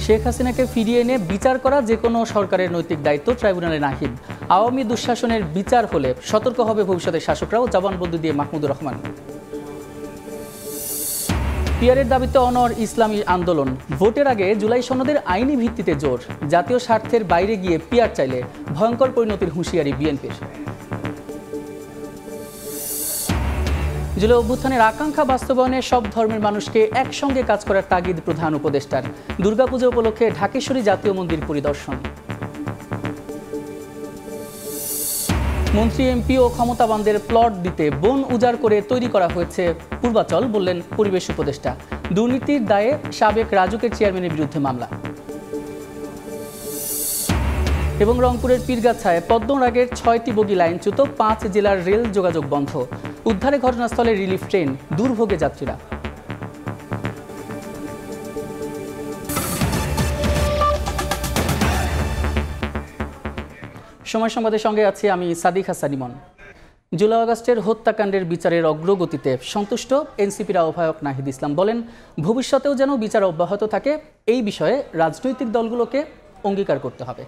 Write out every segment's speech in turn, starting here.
শেখ হাসিনাকে ফিরিয়ে এনে বিচার করা যে কোনো সরকারের নৈতিক দায়িত্ব, ট্রাইব্যুনালে নাহিদ। আওয়ামী দুঃশাসনের বিচার হলে সতর্ক হবে ভবিষ্যতের শাসকরাও, জবানবন্দি দিয়ে মাহমুদুর রহমান। পিয়ারের দাবিতে অনড় ইসলামী আন্দোলন। ভোটের আগে জুলাই সনদের আইনি ভিত্তিতে জোর। জাতীয় স্বার্থের বাইরে গিয়ে পিয়ার চাইলে ভয়ঙ্কর পরিণতির হুঁশিয়ারি বিএনপির। জুলাই অভ্যুত্থানের আকাঙ্ক্ষা বাস্তবায়নে সব ধর্মের মানুষকে একসঙ্গে কাজ করার তাগিদ প্রধান উপদেষ্টার। দুর্গাপূজা উপলক্ষে ঢাকেশ্বরী জাতীয় মন্দির পরিদর্শন। মন্ত্রী, এমপি ও ক্ষমতাবানদের প্লট দিতে বন উজাড় করে তৈরি করা হয়েছে পূর্বাচল, বললেন পরিবেশ উপদেষ্টা। দুর্নীতির দায়ে সাবেক রাজুকের চেয়ারম্যানের বিরুদ্ধে মামলা। এবং রংপুরের পীরগাছায় পদ্মরাগের 6টি বগি লাইনচ্যুত, 5 জেলার রেল যোগাযোগ বন্ধ। উদ্ধারে ঘটনাস্থলে রিলিফ ট্রেন, দুর্ভোগে যাত্রীরা। সময় সংবাদের সঙ্গে আছি আমি সাদিক হাসান ইমন। জুলাই আগস্টের হত্যাকাণ্ডের বিচারের অগ্রগতিতে সন্তুষ্ট এনসিপির আহ্বায়ক নাহিদ ইসলাম বলেন, ভবিষ্যতেও যেন বিচার অব্যাহত থাকে এই বিষয়ে রাজনৈতিক দলগুলোকে অঙ্গীকার করতে হবে।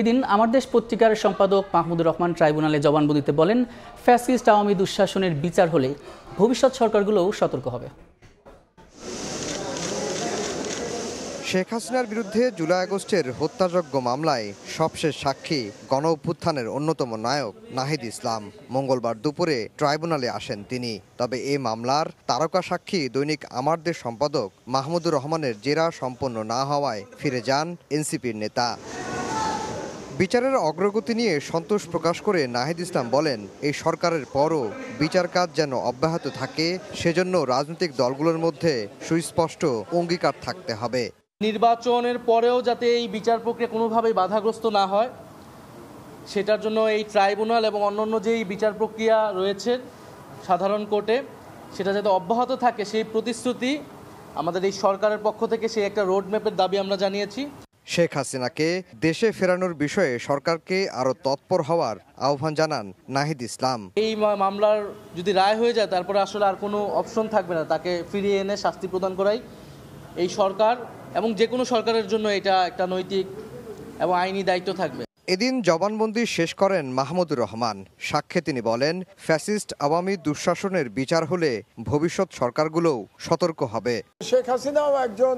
এদিন আমার দেশ পত্রিকার সম্পাদক মাহমুদুর রহমান ট্রাইব্যুনালে জবানবন্দিতে বলেন, ফ্যাসিস্ট আওয়ামী দুঃশাসনের বিচার হলে ভবিষ্যৎ সরকারগুলোও সতর্ক হবে। শেখ হাসিনার বিরুদ্ধে জুলাই আগস্টের হত্যাযজ্ঞ মামলায় সবশেষ সাক্ষী গণ অভ্যুত্থানের অন্যতম নায়ক নাহিদ ইসলাম। মঙ্গলবার দুপুরে ট্রাইব্যুনালে আসেন তিনি। তবে এই মামলার তারকা সাক্ষী দৈনিক আমার দেশ সম্পাদক মাহমুদুর রহমানের জেরা সম্পন্ন না হওয়ায় ফিরে যান এনসিপির নেতা। বিচারের অগ্রগতি নিয়ে সন্তোষ প্রকাশ করে নাহিদ ইসলাম বলেন, এই সরকারের পরও বিচার কাজ যেন অব্যাহত থাকে সেজন্য রাজনৈতিক দলগুলোর মধ্যে সুস্পষ্ট অঙ্গীকার থাকতে হবে। নির্বাচনের পরেও যাতে এই বিচার প্রক্রিয়া কোনোভাবেই বাধাগ্রস্ত না হয় সেটার জন্য এই ট্রাইব্যুনাল এবং অন্যান্য যেই বিচার প্রক্রিয়া রয়েছে সাধারণ কোর্টে সেটা যাতে অব্যাহত থাকে সেই প্রতিশ্রুতি আমাদের এই সরকারের পক্ষ থেকে, সেই একটা রোডম্যাপের দাবি আমরা জানিয়েছি। শেখ হাসিনাকে দেশে ফেরানোর বিষয়ে সরকারকে আরও তৎপর হওয়ার আহ্বান জানান নাহিদ ইসলাম। এই মামলার যদি রায় হয়ে যায় তারপরে আসলে আর কোনো অপশন থাকবে না, তাকে ফিরিয়ে এনে শাস্তি প্রদান করাই এই সরকার এবং যে কোনো সরকারের জন্য এটা একটা নৈতিক এবং আইনি দায়িত্ব থাকবে। এদিন জবানবন্দি শেষ করেন মাহমুদুর রহমান। সাক্ষ্যে তিনি বলেন, ফ্যাসিস্ট আওয়ামী দুঃশাসনের বিচার হলে ভবিষ্যৎ সরকারগুলোও সতর্ক হবে। শেখ হাসিনাও একজন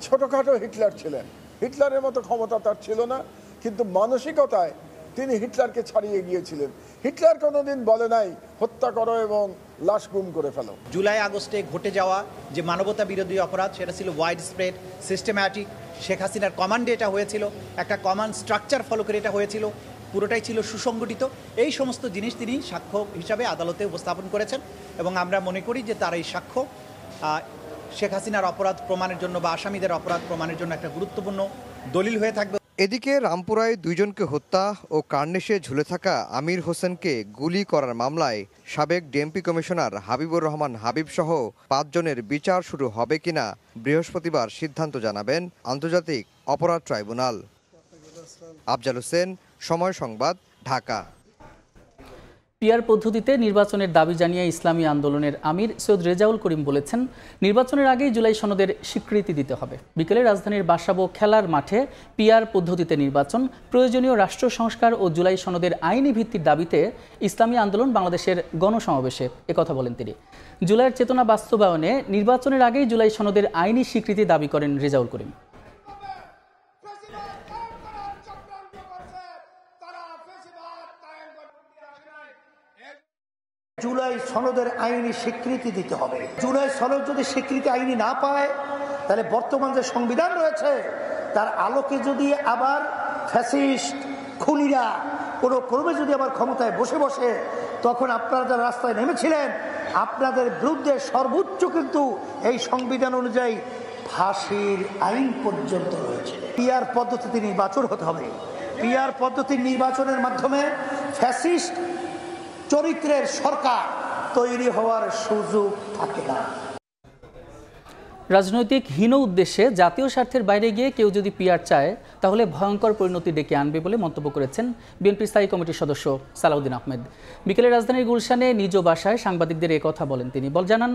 ছোটখাটো হিটলার ছিলেন। হিটলারের মতো ক্ষমতা তার ছিল না, কিন্তু মানসিকতায় তিনি হিটলারকে ছাড়িয়ে গিয়েছিলেন। হিটলার কোনোদিন বলে নাই হত্যা করো এবং লাশ গুম করে ফেলো। জুলাই আগস্টে ঘটে যাওয়া যে মানবতা বিরোধী অপরাধ সেটা ছিল ওয়াইড স্প্রেড, সিস্টেম্যাটিক। শেখ হাসিনার কমান্ডে এটা হয়েছিল, একটা কমান্ড স্ট্রাকচার ফলো করে এটা হয়েছিল, পুরোটাই ছিল সুসংগঠিত। এই সমস্ত জিনিস তিনি সাক্ষ্য হিসাবে আদালতে উপস্থাপন করেছেন এবং আমরা মনে করি যে তার এই সাক্ষ্য শেখ হাসিনার অপরাধ প্রমাণের জন্য বা আসামিদের অপরাধ প্রমাণের জন্য একটা গুরুত্বপূর্ণ দলিল হয়ে থাকবে। এদিকে রামপুরায় 2 জনকে হত্যা ও কার্নিশে ঝুলে থাকা আমির হোসেনকে গুলি করার মামলায় সাবেক ডিএমপি কমিশনার হাবিবুর রহমান হাবিব সহ 5 জনের বিচার শুরু হবে কিনা বৃহস্পতিবার সিদ্ধান্ত জানাবেন আন্তর্জাতিক অপরাধ ট্রাইব্যুনাল। আফজাল হোসেন, সময় সংবাদ, ঢাকা। পিয়ার পদ্ধতিতে নির্বাচনের দাবি জানিয়ে ইসলামী আন্দোলনের আমির সৈয়দ রেজাউল করিম বলেছেন, নির্বাচনের আগেই জুলাই সনদের স্বীকৃতি দিতে হবে। বিকেলে রাজধানীর বাসাবো খেলার মাঠে পিয়ার পদ্ধতিতে নির্বাচন, প্রয়োজনীয় রাষ্ট্র সংস্কার ও জুলাই সনদের আইনি ভিত্তির দাবিতে ইসলামী আন্দোলন বাংলাদেশের গণসমাবেশে একথা বলেন তিনি। জুলাইয়ের চেতনা বাস্তবায়নে নির্বাচনের আগেই জুলাই সনদের আইনি স্বীকৃতি দাবি করেন রেজাউল করিম। জুলাই সনদের আইনি স্বীকৃতি দিতে হবে। জুলাই সনদ যদি স্বীকৃতি আইনি না পায় তাহলে বর্তমান যে সংবিধান রয়েছে তার আলোকে যদি আবার ফ্যাসিস্ট খুনিরা কোনো ক্রমে যদি আবার ক্ষমতায় বসে বসে, তখন আপনারা যারা রাস্তায় নেমেছিলেন আপনাদের বিরুদ্ধে সর্বোচ্চ কিন্তু এই সংবিধান অনুযায়ী ফাঁসির আইন পর্যন্ত রয়েছে। পিয়ার পদ্ধতিতে নির্বাচন হতে হবে। পিয়ার পদ্ধতির নির্বাচনের মাধ্যমে ফ্যাসিস্ট চরিত্রের সরকার তৈরি হওয়ার সুযোগ থাকে না। রাজনৈতিক হীন উদ্দেশ্যে জাতীয় স্বার্থের বাইরে গিয়ে কেউ যদি পিআর চায় তাহলে ভয়ঙ্কর পরিণতি ডেকে আনবে বলে মন্তব্য করেছেন বিএনপির স্থায়ী কমিটির সদস্য সালাউদ্দিন আহমেদ। বিকেলে রাজধানীর গুলশানে নিজ বাসায় সাংবাদিকদের কথা বলেন তিনি। জানান,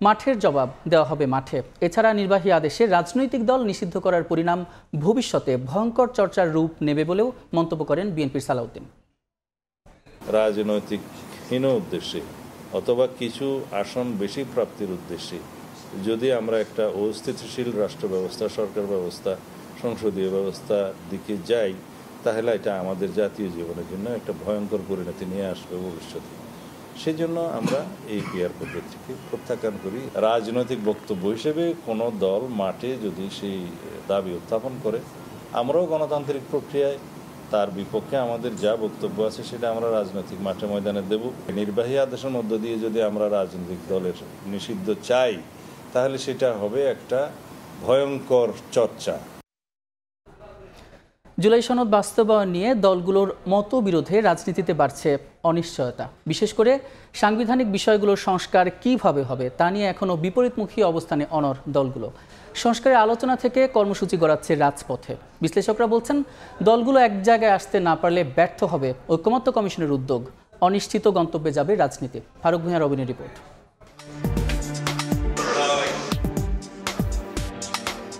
মাঠের জবাব দেওয়া হবে মাঠে। এছাড়া নির্বাহী আদেশে রাজনৈতিক দল নিষিদ্ধ করার পরিণাম ভবিষ্যতে ভয়ঙ্কর চর্চার রূপ নেবে বলেও মন্তব্য করেন বিএনপির সালাউদ্দিন। রাজনৈতিক হীন উদ্দেশ্যে অথবা কিছু আসন বেশি প্রাপ্তির উদ্দেশ্যে যদি আমরা একটা অস্থিতিশীল রাষ্ট্র ব্যবস্থা, সরকার ব্যবস্থা, সংসদীয় ব্যবস্থার দিকে যাই, তাহলে এটা আমাদের জাতীয় জীবনের জন্য একটা ভয়ঙ্কর পরিণতি নিয়ে আসবে ভবিষ্যতে। সেই জন্য আমরা এই পিআর পদ্ধতিকে প্রত্যাখ্যান করি। রাজনৈতিক বক্তব্য হিসেবে কোনো দল মাঠে যদি সেই দাবি উত্থাপন করে, আমরাও গণতান্ত্রিক প্রক্রিয়ায় তার বিপক্ষে আমাদের যা বক্তব্য আছে সেটা আমরা রাজনৈতিক মাঠে ময়দানে দেব। নির্বাহী আদেশের মধ্য দিয়ে যদি আমরা রাজনৈতিক দলের নিষিদ্ধ চাই, তাহলে সেটা হবে একটা ভয়ঙ্কর চর্চা। জুলাই সনদ বাস্তবায়ন নিয়ে দলগুলোর মতবিরোধে রাজনীতিতে বাড়ছে অনিশ্চয়তা। বিশেষ করে সাংবিধানিক বিষয়গুলোর সংস্কার কিভাবে হবে তা নিয়ে এখনও বিপরীতমুখী অবস্থানে অনড় দলগুলো। সংস্কারের আলোচনা থেকে কর্মসূচি গড়াচ্ছে রাজপথে। বিশ্লেষকরা বলছেন, দলগুলো এক জায়গায় আসতে না পারলে ব্যর্থ হবে ঐকমত্য কমিশনের উদ্যোগ। অনিশ্চিত গন্তব্যে যাবে রাজনীতি। ফারুক ভূঁইয়া, রবিনের রিপোর্ট।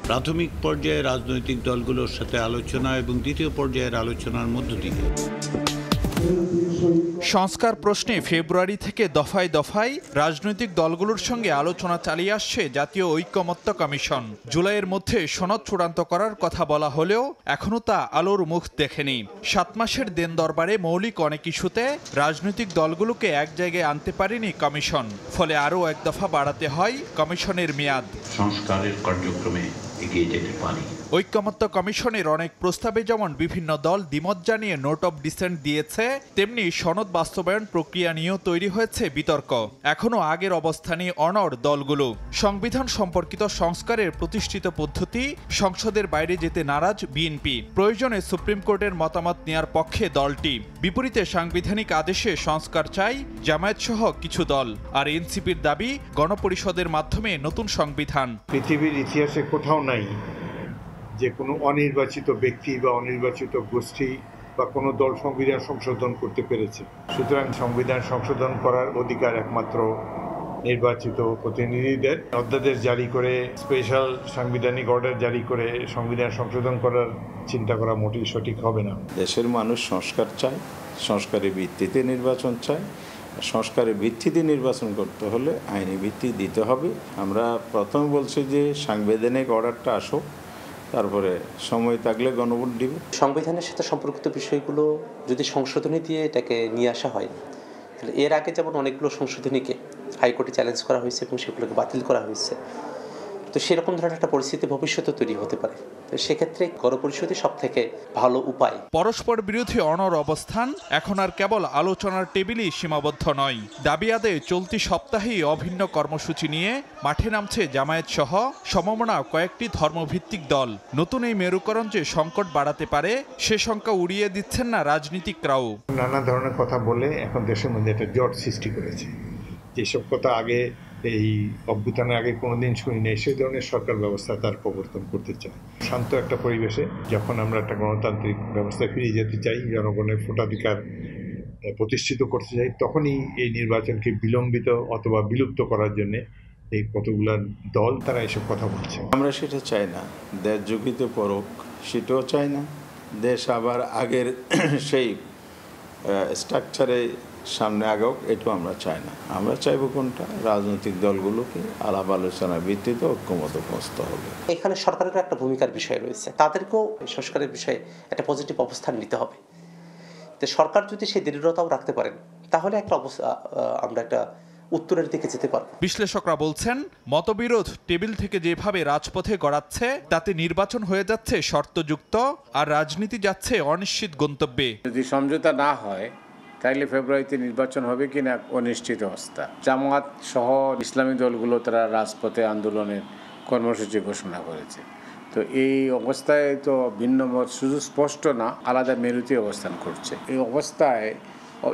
প্রাথমিক পর্যায়ে রাজনৈতিক দলগুলোর সাথে আলোচনা এবং দ্বিতীয় পর্যায়ের আলোচনার মধ্য দিয়ে সংস্কার প্রশ্নে ফেব্রুয়ারি থেকে দফায় দফায় রাজনৈতিক দলগুলোর সঙ্গে আলোচনা চালিয়ে আসছে জাতীয় ঐকমত্য কমিশন। জুলাইয়ের মধ্যে সনদ চূড়ান্ত করার কথা বলা হলেও এখনও তা আলোর মুখ দেখেনি। 7 মাসের দেন দরবারে মৌলিক অনেক ইস্যুতে রাজনৈতিক দলগুলোকে এক জায়গায় আনতে পারেনি কমিশন। ফলে আরও এক দফা বাড়াতে হয় কমিশনের মেয়াদ। সংস্কারের কার্যক্রমে এগিয়ে যেতে পারি। ঐকমত্য কমিশনের অনেক প্রস্তাবে যেমন বিভিন্ন দল দ্বিমত জানিয়ে নোট অব ডিসেন্ট দিয়েছে, তেমনি সনদ বাস্তবায়ন প্রক্রিয়া নিয়েও তৈরি হয়েছে বিতর্ক। এখনও আগের অবস্থানে অনড় দলগুলো। সংবিধান সম্পর্কিত সংস্কারের প্রতিষ্ঠিত পদ্ধতি সংসদের বাইরে যেতে নারাজ বিএনপি। প্রয়োজনে সুপ্রিম কোর্টের মতামত নেয়ার পক্ষে দলটি। বিপরীতে সাংবিধানিক আদেশে সংস্কার চাই জামায়াত সহ কিছু দল। আর এনসিপির দাবি গণপরিষদের মাধ্যমে নতুন সংবিধান। পৃথিবীর ইতিহাসে কোথাও নাই যে কোনো অনির্বাচিত ব্যক্তি বা অনির্বাচিত গোষ্ঠী বা কোনো দল সংবিধান সংশোধন করতে পেরেছে। সুতরাং সংবিধান সংশোধন করার অধিকার একমাত্র নির্বাচিত প্রতিনিধিদের। অধ্যাদেশ জারি করে, স্পেশাল সাংবিধানিক অর্ডার জারি করে সংবিধান সংশোধন করার চিন্তা করা মোটেই সঠিক হবে না। দেশের মানুষ সংস্কার চায়, সংস্কারের ভিত্তিতে নির্বাচন চায়। সংস্কারের ভিত্তিতে নির্বাচন করতে হলে আইনি ভিত্তি দিতে হবে। আমরা প্রথম বলছি যে সাংবিধানিক অর্ডারটা আসুক, তারপরে সময় থাকলে গণভোট দিবে। সংবিধানের সাথে সম্পর্কিত বিষয়গুলো যদি সংশোধনী দিয়ে এটাকে নিয়ে আসা হয়, তাহলে এর আগে যেমন অনেকগুলো সংশোধনীকে হাইকোর্টে চ্যালেঞ্জ করা হয়েছে এবং সেগুলোকে বাতিল করা হয়েছে, তো সেরকম ধরনের একটা পরিস্থিতি ভবিষ্যতে তৈরি হতে পারে। তো সেক্ষেত্রে গণপরিষদই সব থেকে ভালো উপায়। পরস্পর বিরোধী অনড় অবস্থান এখন আর কেবল আলোচনার টেবিলই সীমাবদ্ধ নয়। দাবি আদায়ে চলতি সপ্তাহেই অভিন্ন কর্মসূচি নিয়ে মাঠে নামছে জামায়াত সহ সমমনা কয়েকটি ধর্মভিত্তিক দল। নতুন এই মেরুকরণ যে সংকট বাড়াতে পারে সে শঙ্কা উড়িয়ে দিচ্ছেন না রাজনীতিকরাও। নানা ধরনের কথা বলে এখন দেশের মধ্যে একটা জট সৃষ্টি করেছে। যেসব কথা আগে এই অভ্যুত্থানের আগে কোনোদিন শুনি নেই, সেই ধরনের সরকার ব্যবস্থা তার প্রবর্তন করতে চায়। শান্ত একটা পরিবেশে যখন আমরা একটা গণতান্ত্রিক ব্যবস্থায় ফিরে যেতে চাই, জনগণের ভোটাধিকার প্রতিষ্ঠিত করতে চাই, তখনই এই নির্বাচনকে বিলম্বিত অথবা বিলুপ্ত করার জন্য এই কতগুলো দল তারা এসব কথা বলছে। আমরা সেটা চাই না। দেশ ঝুঁকিত পড়ুক সেটাও চাই না। দেশ আবার আগের সেই স্ট্রাকচারে সামনে আগাও, এটাও আমরা চাই না। আমরা চাইব কোনটা, রাজনৈতিক দলগুলোকে আলাপ আলোচনার ভিত্তিতে ঐক্যমত পৌঁছতে হবে। এখানে সরকারের একটা ভূমিকার বিষয় রয়েছে, তাদেরকেও সংস্কারের বিষয়ে একটা পজিটিভ অবস্থান নিতে হবে। তো সরকার যদি সেই দৃঢ়তাও রাখতে পারেন, তাহলে একটা অবস্থা আমরা একটা উত্তরের দিকে যেতে পারব। বিশ্লেষকরা বলছেন, মতবিরোধ টেবিল থেকে যেভাবে রাজপথে গড়াচ্ছে তাতে নির্বাচন হয়ে যাচ্ছে শর্তযুক্ত, আর রাজনীতি যাচ্ছে অনিশ্চিত গন্তব্যে। যদি সমঝোতা না হয় তাইলে ফেব্রুয়ারিতে নির্বাচন হবে কিনা অনিশ্চিত অবস্থা। জামায়াত সহ ইসলামী দলগুলো তারা রাজপথে আন্দোলনের কর্মসূচি ঘোষণা করেছে। তো এই অবস্থায় তো ভিন্ন মত শুধু স্পষ্ট না, আলাদা মেরুতে অবস্থান করছে। এই অবস্থায়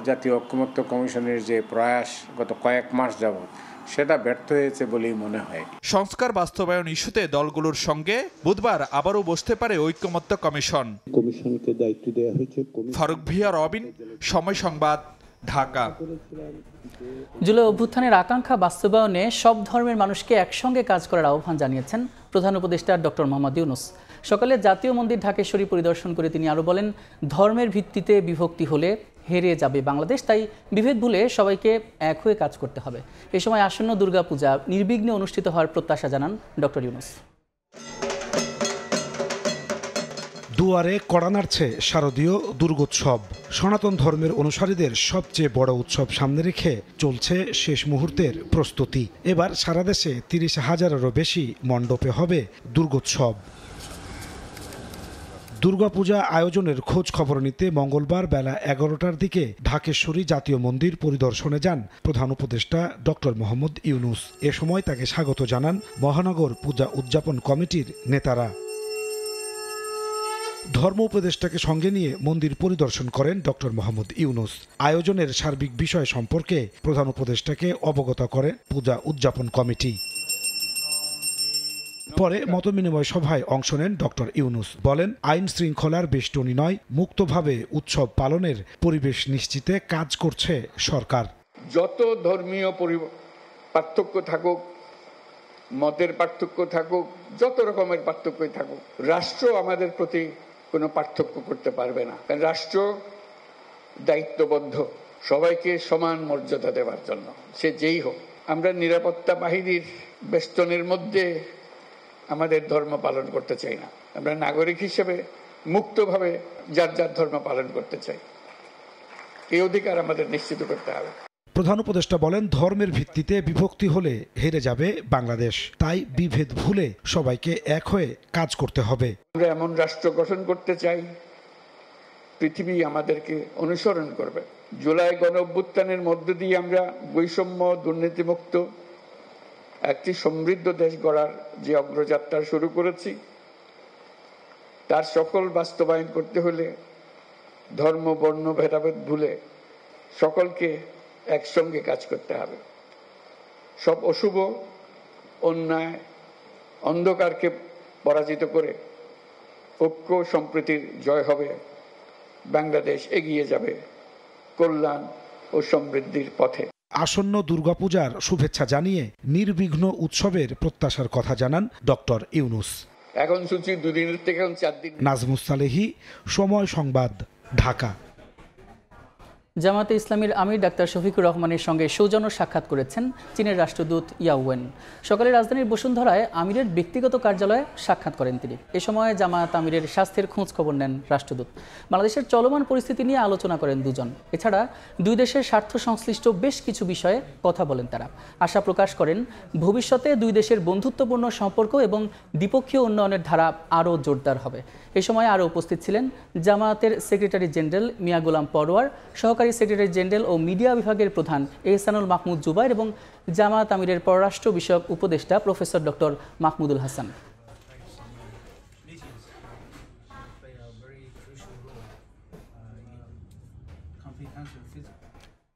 জাতীয় ঐকমত্য কমিশনের যে প্রয়াস গত কয়েক মাস যাবৎ, সেটা ব্যর্থ হয়েছে বলেই মনে হয়। সংস্কার বাস্তবায়ন ইস্যুতে দলগুলোর সঙ্গে বুধবার আবারও বসতে পারে ঐকমত্য কমিশন। কমিশনকে দায়িত্ব দেওয়া হয়েছে। ফারুক ভিয়া, রবিন, সময় সংবাদ, ঢাকা। জুলাই অভ্যুত্থানের আকাঙ্ক্ষা বাস্তবায়নে সব ধর্মের মানুষকে একসঙ্গে কাজ করার আহ্বান জানিয়েছেন প্রধান উপদেষ্টা ডক্টর মোহাম্মদ ইউনূস। সকালে জাতীয় মন্দির ঢাকেশ্বরী পরিদর্শন করে তিনি আরও বলেন, ধর্মের ভিত্তিতে বিভক্তি হলে হেরে যাবে বাংলাদেশ, তাই বিভেদ ভুলে সবাইকে এক হয়ে কাজ করতে হবে। এই সময় আসন্ন দুর্গাপূজা নির্বিঘ্নে অনুষ্ঠিত হওয়ার প্রত্যাশা জানান ডক্টর ইউনূস। দুয়ারে কড়া নাড়ছে শারদীয় দুর্গোৎসব। সনাতন ধর্মের অনুসারীদের সবচেয়ে বড় উৎসব সামনে রেখে চলছে শেষ মুহূর্তের প্রস্তুতি। এবার সারা দেশে 30,000-এরও বেশি মণ্ডপে হবে দুর্গোৎসব। দুর্গাপূজা আয়োজনের খোঁজ খবর নিতে মঙ্গলবার বেলা 11টার দিকে ঢাকেশ্বরী জাতীয় মন্দির পরিদর্শনে যান প্রধান উপদেষ্টা ডক্টর মোহাম্মদ ইউনূস। এ সময় তাকে স্বাগত জানান মহানগর পূজা উদযাপন কমিটির নেতারা। ধর্ম উপদেষ্টাকে সঙ্গে নিয়ে মন্দির পরিদর্শন করেন ডক্টর মোহাম্মদ ইউনূস। আয়োজনের সার্বিক বিষয় সম্পর্কে প্রধান উপদেষ্টাকে অবগত করেন পূজা উদযাপন কমিটি। পরে মতবিনিময় সভায় অংশ নেন ডক্টর ইউনূস। বলেন, আইন শৃঙ্খলার বেষ্টনী নয়, মুক্তভাবে উৎসব পালনের পরিবেশ নিশ্চিতে কাজ করছে সরকার। যত ধর্মীয় পার্থক্য থাকুক, মতের পার্থক্য থাকুক, যত রকমের পার্থক্যই থাকুক, রাষ্ট্র আমাদের প্রতি কোনো পার্থক্য করতে পারবে না। কারণ রাষ্ট্র দায়িত্ববদ্ধ সবাইকে সমান মর্যাদা দেওয়ার জন্য, সে যেই হোক। আমরা নিরাপত্তা বাহিনীর বেষ্টনের মধ্যে আমাদের ধর্ম পালন করতে চাই না। আমরা নাগরিক হিসেবে মুক্তভাবে যার যার ধর্ম পালন করতে চাই। এই অধিকার আমাদের নিশ্চিত করতে হবে। প্রধান উপদেষ্টা বলেন, ধর্মের ভিত্তিতে বিভক্তি হলে হেরে যাবে বাংলাদেশ, তাই বিভেদ ভুলে সবাইকে এক হয়ে কাজ করতে হবে। আমরা এমন রাষ্ট্র গঠন করতে চাই, পৃথিবী আমাদেরকে অনুসরণ করবে। জুলাই গণ অভ্যুত্থানের মধ্য দিয়ে আমরা বৈষম্য, দুর্নীতিমুক্ত একটি সমৃদ্ধ দেশ গড়ার যে অগ্রযাত্রা শুরু করেছি, তার সফল বাস্তবায়ন করতে হলে ধর্ম, বর্ণ ভেদাভেদ ভুলে সকলকে একসঙ্গে কাজ করতে হবে। সব অশুভ, অন্যায়, অন্ধকারকে পরাজিত করে ঐক্য সম্প্রীতির জয় হবে। বাংলাদেশ এগিয়ে যাবে কল্যাণ ও সমৃদ্ধির পথে। আসন্ন দুর্গাপূজার শুভেচ্ছা জানিয়ে নির্বিঘ্ন উৎসবের প্রত্যাশার কথা জানান ডক্টর ইউনূস। এখন সূচি 2 দিনের থেকে 4 দিন। নাজমুস সালেহী, সময় সংবাদ, ঢাকা। জামাতে ইসলামীর আমির ডাক্তার শফিকুর রহমানের সঙ্গে সৌজন্য সাক্ষাৎ করেছেন চীনের রাষ্ট্রদূত ইয়াওয়েন। সকালে রাজধানীর বসুন্ধরায় আমিরের ব্যক্তিগত কার্যালয়ে সাক্ষাৎ করেন তিনি। এ সময় জামায়াত আমিরের স্বাস্থ্যের খোঁজ খবর নেন রাষ্ট্রদূত। বাংলাদেশের চলমান পরিস্থিতি নিয়ে আলোচনা করেন দুজন। এছাড়া দুই দেশের স্বার্থ সংশ্লিষ্ট বেশ কিছু বিষয়ে কথা বলেন তারা। আশা প্রকাশ করেন, ভবিষ্যতে দুই দেশের বন্ধুত্বপূর্ণ সম্পর্ক এবং দ্বিপক্ষীয় উন্নয়নের ধারা আরও জোরদার হবে। এ সময় আরও উপস্থিত ছিলেন জামায়াতের সেক্রেটারি জেনারেল মিয়া গোলাম পরওয়ার, সহকারী সেক্রেটারি জেনারেল ও মিডিয়া বিভাগের প্রধান এহসানুল মাহমুদ জুবাইর এবং জামায়াত আমিরের পররাষ্ট্র বিষয়ক উপদেষ্টা প্রফেসর ডক্টর মাহমুদুল হাসান।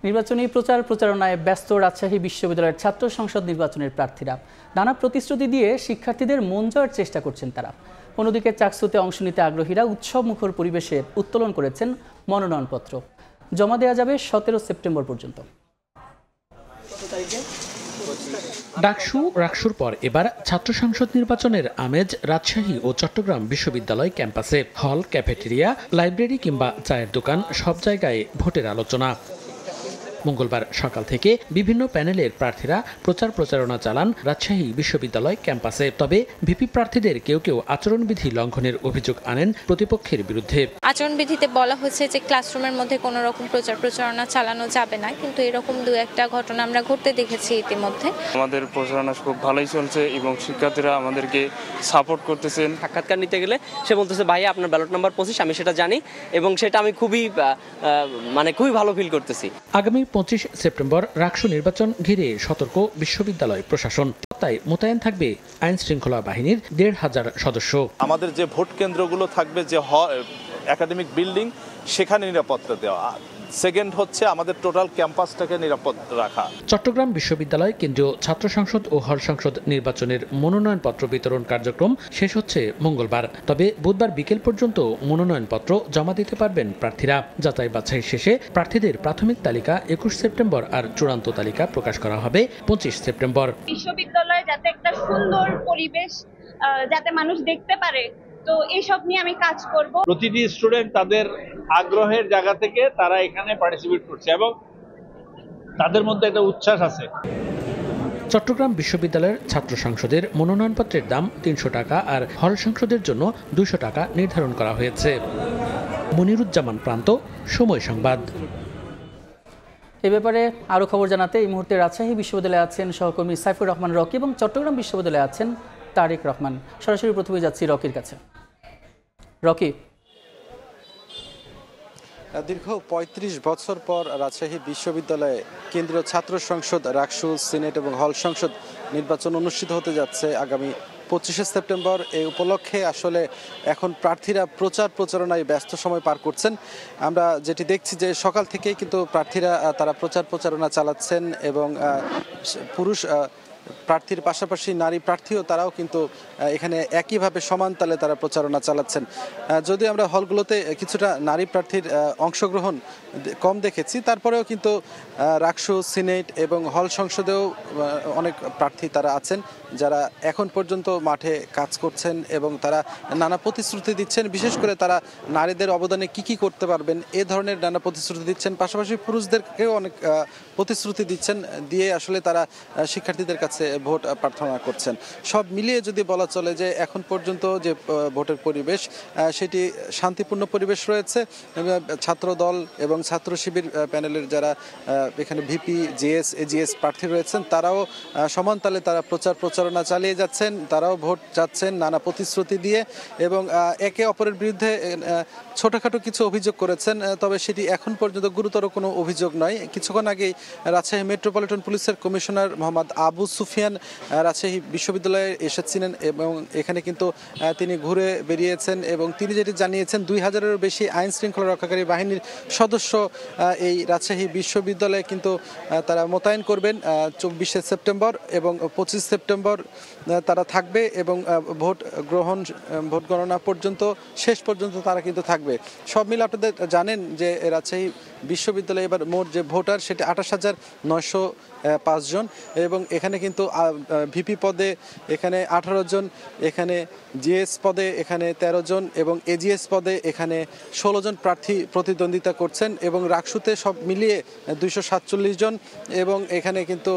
নির্বাচনী প্রচারণায় ব্যস্ত রাজশাহী বিশ্ববিদ্যালয়ের ছাত্র সংসদ নির্বাচনের প্রার্থীরা নানা প্রতিশ্রুতি দিয়ে শিক্ষার্থীদের মন জয়ের চেষ্টা করছেন তারা। অন্যদিকে চাকসুতে অংশ নিতে আগ্রহীরা উৎসব মুখর পরিবেশে উত্তোলন করেছেন মনোনয়নপত্র। জমা দেওয়া যাবে 17 সেপ্টেম্বর পর্যন্ত। রাকসুর পর এবার ছাত্র সংসদ নির্বাচনের আমেজ রাজশাহী ও চট্টগ্রাম বিশ্ববিদ্যালয় ক্যাম্পাসে। হল, ক্যাফেটেরিয়া, লাইব্রেরি কিংবা চায়ের দোকান, সব জায়গায় ভোটের আলোচনা। মঙ্গলবার সকাল থেকে বিভিন্ন প্যানেলের প্রার্থীরা প্রচারণা চালান রাজশাহী বিশ্ববিদ্যালয় ক্যাম্পাসে। তবে ভিপি প্রার্থীদের কেউ কেউ আচরণবিধি লঙ্ঘনের অভিযোগ আনেন প্রতিপক্ষের বিরুদ্ধে। আচরণবিধিতে বলা হয়েছে যে ক্লাসরুমের মধ্যে কোনো রকম প্রচারণা চালানো যাবে না, কিন্তু এরকম দু একটা ঘটনা আমরা ঘটতে দেখেছি ইতিমধ্যে। আমাদের প্রচারণা খুব ভালোই চলছে এবং শিক্ষার্থীরা আমাদেরকে সাপোর্ট করতেছেন। সাক্ষাৎকার নিতে গেলে সে বলতেছে, ভাই আপনার ব্যালট নাম্বার 25, আমি সেটা জানি এবং সেটা আমি খুবই ভালো ফিল করতেছি। আগামী 25 সেপ্টেম্বর রাকসু নির্বাচন ঘিরে সতর্ক বিশ্ববিদ্যালয় প্রশাসন। তাই মোতায়েন থাকবে আইন শৃঙ্খলা বাহিনীর 1,500 সদস্য। আমাদের যে ভোট কেন্দ্রগুলো থাকবে, যে একাডেমিক বিল্ডিং, সেখানে নিরাপত্তা দেওয়া, সেকেন্ড হচ্ছে আমাদের টোটাল ক্যাম্পাসটাকে নিরাপদ রাখা। চট্টগ্রাম বিশ্ববিদ্যালয় কেন্দ্রীয় ছাত্র সংসদ ও হল সংসদ নির্বাচনের মনোনয়নপত্র বিতরণ কার্যক্রম শেষ হচ্ছে মঙ্গলবার। তবে বুধবার বিকেল পর্যন্ত মনোনয়নপত্র জমা দিতে পারবেন প্রার্থীরা। যাচাই বাছাই শেষে প্রার্থীদের প্রাথমিক তালিকা 21 সেপ্টেম্বর আর চূড়ান্ত তালিকা প্রকাশ করা হবে 25 সেপ্টেম্বর। বিশ্ববিদ্যালয়ে যাতে একটা সুন্দর পরিবেশ যাতে মানুষ দেখতে পারে, তো এইসব নিয়ে আমি কাজ করব। প্রতিটি স্টুডেন্ট তাদের আগ্রহের জায়গা থেকে তারা এখানে পার্টিসিপেট করছে এবং তাদের মধ্যে একটা উচ্ছ্বাস আছে। চট্টগ্রাম বিশ্ববিদ্যালয়ের ছাত্র সংসদের মনোনয়নপত্রের দাম 300 টাকা আর হল সংসদের জন্য 200 টাকা নির্ধারণ করা হয়েছে। মনিরুজ্জামান প্রান্ত, সময় সংবাদ। এ ব্যাপারে আরও খবর জানাতে এই মুহূর্তে রাজশাহী বিশ্ববিদ্যালয়ে আছেন সহকর্মী সাইফুর রহমান রকি এবং চট্টগ্রাম বিশ্ববিদ্যালয়ে আছেন তারেক রহমান। সরাসরি প্রথমে যাচ্ছি রকির কাছে। রকি, দীর্ঘ ৩৫ বছর পর রাজশাহী বিশ্ববিদ্যালয়ে কেন্দ্রীয় ছাত্র সংসদ, রাকসু, সিনেট এবং হল সংসদ নির্বাচন অনুষ্ঠিত হতে যাচ্ছে আগামী 25 সেপ্টেম্বর। এই উপলক্ষে আসলে এখন প্রার্থীরা প্রচারণায় ব্যস্ত সময় পার করছেন। আমরা যেটি দেখছি যে সকাল থেকেই কিন্তু প্রার্থীরা তারা প্রচারণা চালাচ্ছেন এবং পুরুষ প্রার্থীর পাশাপাশি নারী প্রার্থীও তারাও কিন্তু এখানে একইভাবে সমান তালে তারা প্রচারণা চালাচ্ছেন। যদি আমরা হলগুলোতে কিছুটা নারী প্রার্থীর অংশগ্রহণ কম দেখেছি, তারপরেও কিন্তু রাকসু, সিনেট এবং হল সংসদেও অনেক প্রার্থী তারা আছেন যারা এখন পর্যন্ত মাঠে কাজ করছেন এবং তারা নানা প্রতিশ্রুতি দিচ্ছেন। বিশেষ করে তারা নারীদের অবদানে কি করতে পারবেন এ ধরনের নানা প্রতিশ্রুতি দিচ্ছেন। পাশাপাশি পুরুষদেরকেও অনেক প্রতিশ্রুতি দিচ্ছেন, দিয়ে আসলে তারা শিক্ষার্থীদের কাছে ভোট প্রার্থনা করছেন। সব মিলিয়ে যদি বলা চলে যে এখন পর্যন্ত যে ভোটের পরিবেশ সেটি শান্তিপূর্ণ পরিবেশ রয়েছে। ছাত্র দল এবং ছাত্র শিবির প্যানেলের যারা এখানে ভিপি, জিএস, এজিএস প্রার্থী রয়েছেন তারাও সমান তালে তারা প্রচারণা চালিয়ে যাচ্ছেন। তারাও ভোট যাচ্ছেন নানা প্রতিশ্রুতি দিয়ে এবং একে অপরের বিরুদ্ধে ছোটখাটো কিছু অভিযোগ করেছেন, তবে সেটি এখন পর্যন্ত গুরুতর কোনো অভিযোগ নয়। কিছুক্ষণ আগেই রাজশাহী মেট্রোপলিটন পুলিশের কমিশনার মোহাম্মদ আবু সুফিয়ান রাজশাহী বিশ্ববিদ্যালয়ে এসেছিলেন এবং এখানে কিন্তু তিনি ঘুরে বেরিয়েছেন এবং তিনি যেটি জানিয়েছেন 2000-এরও বেশি আইন শৃঙ্খলা রক্ষাকারী বাহিনীর সদস্য এই রাজশাহী বিশ্ববিদ্যালয়ে কিন্তু তারা মোতায়েন করবেন 24 সেপ্টেম্বর এবং 25 সেপ্টেম্বর তারা থাকবে এবং ভোট গণনা পর্যন্ত শেষ পর্যন্ত তারা কিন্তু থাকবে। সব মিলে আপনাদের জানেন যে রাজশাহী বিশ্ববিদ্যালয়ে এবার মোট যে ভোটার সেটি 28,905 জন এবং এখানে কিন্তু ভিপি পদে এখানে 18 জন, এখানে জিএস পদে এখানে 13 জন এবং এজিএস পদে এখানে 16 জন প্রার্থী প্রতিদ্বন্দ্বিতা করছেন এবং রাকসুতে সব মিলিয়ে 247 জন এবং এখানে কিন্তু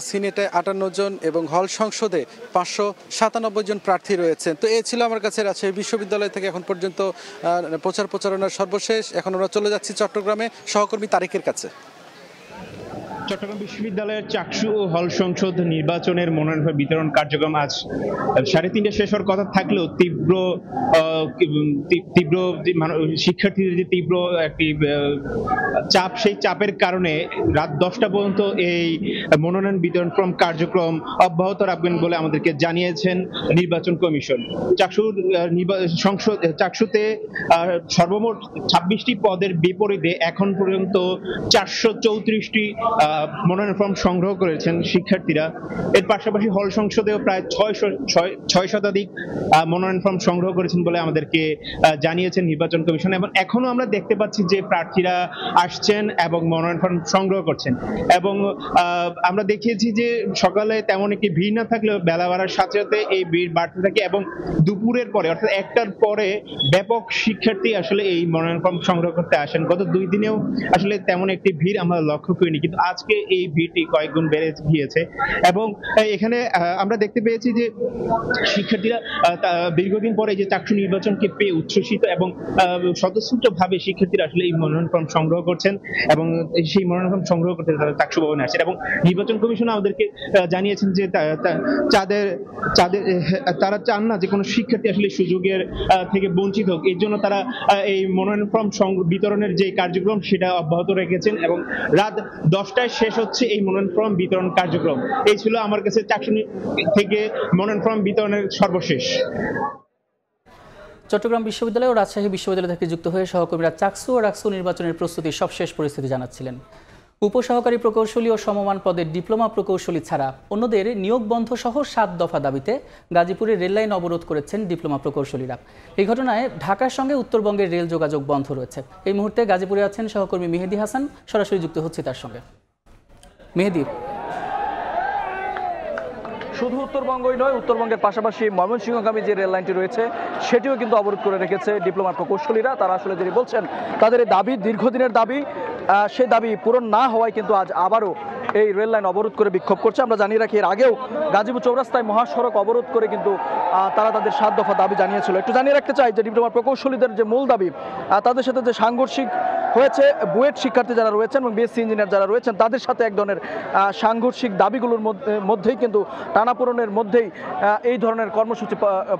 সিনেটে 58 জন এবং হল সংসদে 597 জন প্রার্থী রয়েছেন। তো এই ছিল আমার কাছে রাজশাহী বিশ্ববিদ্যালয় থেকে এখন পর্যন্ত প্রচারণার সর্বশেষ। এখন আমরা চলে যাচ্ছি চট্টগ্রামে সহকর্মী তারেকের কাছে। চট্টগ্রাম বিশ্ববিদ্যালয়ের চাকসু ও হল সংসদ নির্বাচনের মনোনয়ন বিতরণ কার্যক্রম আজ 3:30 শেষ হওয়ার কথা থাকলেও তীব্র শিক্ষার্থীদের যে তীব্র একটি চাপ, সেই চাপের কারণে রাত 10টা পর্যন্ত এই মনোনয়ন বিতরণ কার্যক্রম অব্যাহত রাখবেন বলে আমাদেরকে জানিয়েছেন নির্বাচন কমিশন। চাকসুতে সর্বমোট 26টি পদের বিপরীতে এখন পর্যন্ত 434টি মনোনয়ন ফর্ম সংগ্রহ করেছেন শিক্ষার্থীরা। এর পাশাপাশি হল সংসদেও প্রায় 6 শতাধিক মনোনয়ন ফর্ম সংগ্রহ করেছেন বলে আমাদেরকে জানিয়েছেন নির্বাচন কমিশন এবং এখনো আমরা দেখতে পাচ্ছি যে প্রার্থীরা আসছেন এবং মনোনয়ন ফর্ম সংগ্রহ করছেন এবং আমরা দেখিয়েছি যে সকালে তেমন একটি ভিড় না থাকলেও বেলা বাড়ার সাথে সাথে এই ভিড় বাড়তে থাকে এবং দুপুরের পরে অর্থাৎ 1টার পরে ব্যাপক শিক্ষার্থী আসলে এই মনোনয়ন ফর্ম সংগ্রহ করতে আসেন। গত 2 দিনেও আসলে তেমন একটি ভিড় আমরা লক্ষ্য করিনি, কিন্তু আজকে এই ভিড়টি কয়েক গুণ বেড়ে গিয়েছে এবং এখানে আমরা দেখতে পেয়েছি যে শিক্ষার্থীরা দীর্ঘদিন পরে যে চাকসু নির্বাচনকে পেয়ে উচ্ছ্বসিত এবং স্বতঃস্ফূর্তভাবে শিক্ষার্থীরা আসলে এই মনোনয়ন ফর্ম সংগ্রহ করছেন এবং সেই মনোনয়ন ফর্ম সংগ্রহ করতে তারা চাকসু ভবনে আসছেন এবং নির্বাচন কমিশন আমাদেরকে জানিয়েছেন যে তারা চান না যে কোনো শিক্ষার্থী আসলে সুযোগের থেকে বঞ্চিত হোক, এর জন্য তারা এই মনোনয়ন ফর্ম বিতরণের যে কার্যক্রম সেটা অব্যাহত রেখেছেন এবং রাত 10টায় শেষ হচ্ছে এই মনোনয়ন ফর্ম বিতরণ কার্যক্রম। এই ছিল আমার কাছে চাকসু থেকে মনোনয়ন ফর্ম বিতরণের সর্বশেষ। চট্টগ্রাম বিশ্ববিদ্যালয় ও রাজশাহী বিশ্ববিদ্যালয় থেকে যুক্ত হয়ে সহকর্মীরা চাকসু ও রাকসু নির্বাচনের প্রস্তুতির সবশেষ পরিস্থিতি জানাচ্ছিলেন। উপসহকারী প্রকৌশলী ও সমমান পদের ডিপ্লোমা প্রকৌশলী ছাড়া অন্যদের নিয়োগ বন্ধ সহ 7 দফা দাবিতে গাজীপুরে রেললাইন অবরোধ করেছেন ডিপ্লোমা প্রকৌশলীরা। এই ঘটনায় ঢাকার সঙ্গে উত্তরবঙ্গের রেল যোগাযোগ বন্ধ রয়েছে। এই মুহূর্তে গাজীপুরে আছেন সহকর্মী মেহেদি হাসান, সরাসরি যুক্ত হচ্ছে তার সঙ্গে। মেহেদি, শুধু উত্তরবঙ্গই নয়, উত্তরবঙ্গের পাশাপাশি ময়মনসিংহগামী যে রেল লাইনটি রয়েছে সেটিও কিন্তু অবরোধ করে রেখেছে ডিপ্লোমা প্রকৌশলীরা। তারা আসলে যেটি বলছেন, তাদের এই দাবি দীর্ঘদিনের দাবি, সেই দাবি পূরণ না হওয়ায় কিন্তু আজ আবারও এই রেল লাইন অবরোধ করে বিক্ষোভ করছে। আমরা জানিয়ে রাখি, এর আগেও গাজীপুর চৌরাস্তায় মহাসড়ক অবরোধ করে কিন্তু তারা তাদের 7 দফা দাবি জানিয়েছিল। একটু জানিয়ে রাখতে চাই যে ডিপ্লোমা প্রকৌশলীদের যে মূল দাবি, তাদের সাথে যে সাংঘর্ষিক হয়েছে, বুয়েট শিক্ষার্থী যারা রয়েছেন এবং বিএসসি ইঞ্জিনিয়ার যারা রয়েছেন তাদের সাথে এক ধরনের সাংঘর্ষিক দাবিগুলোর মধ্যেই কিন্তু টানাপোড়েনের মধ্যেই এই ধরনের কর্মসূচি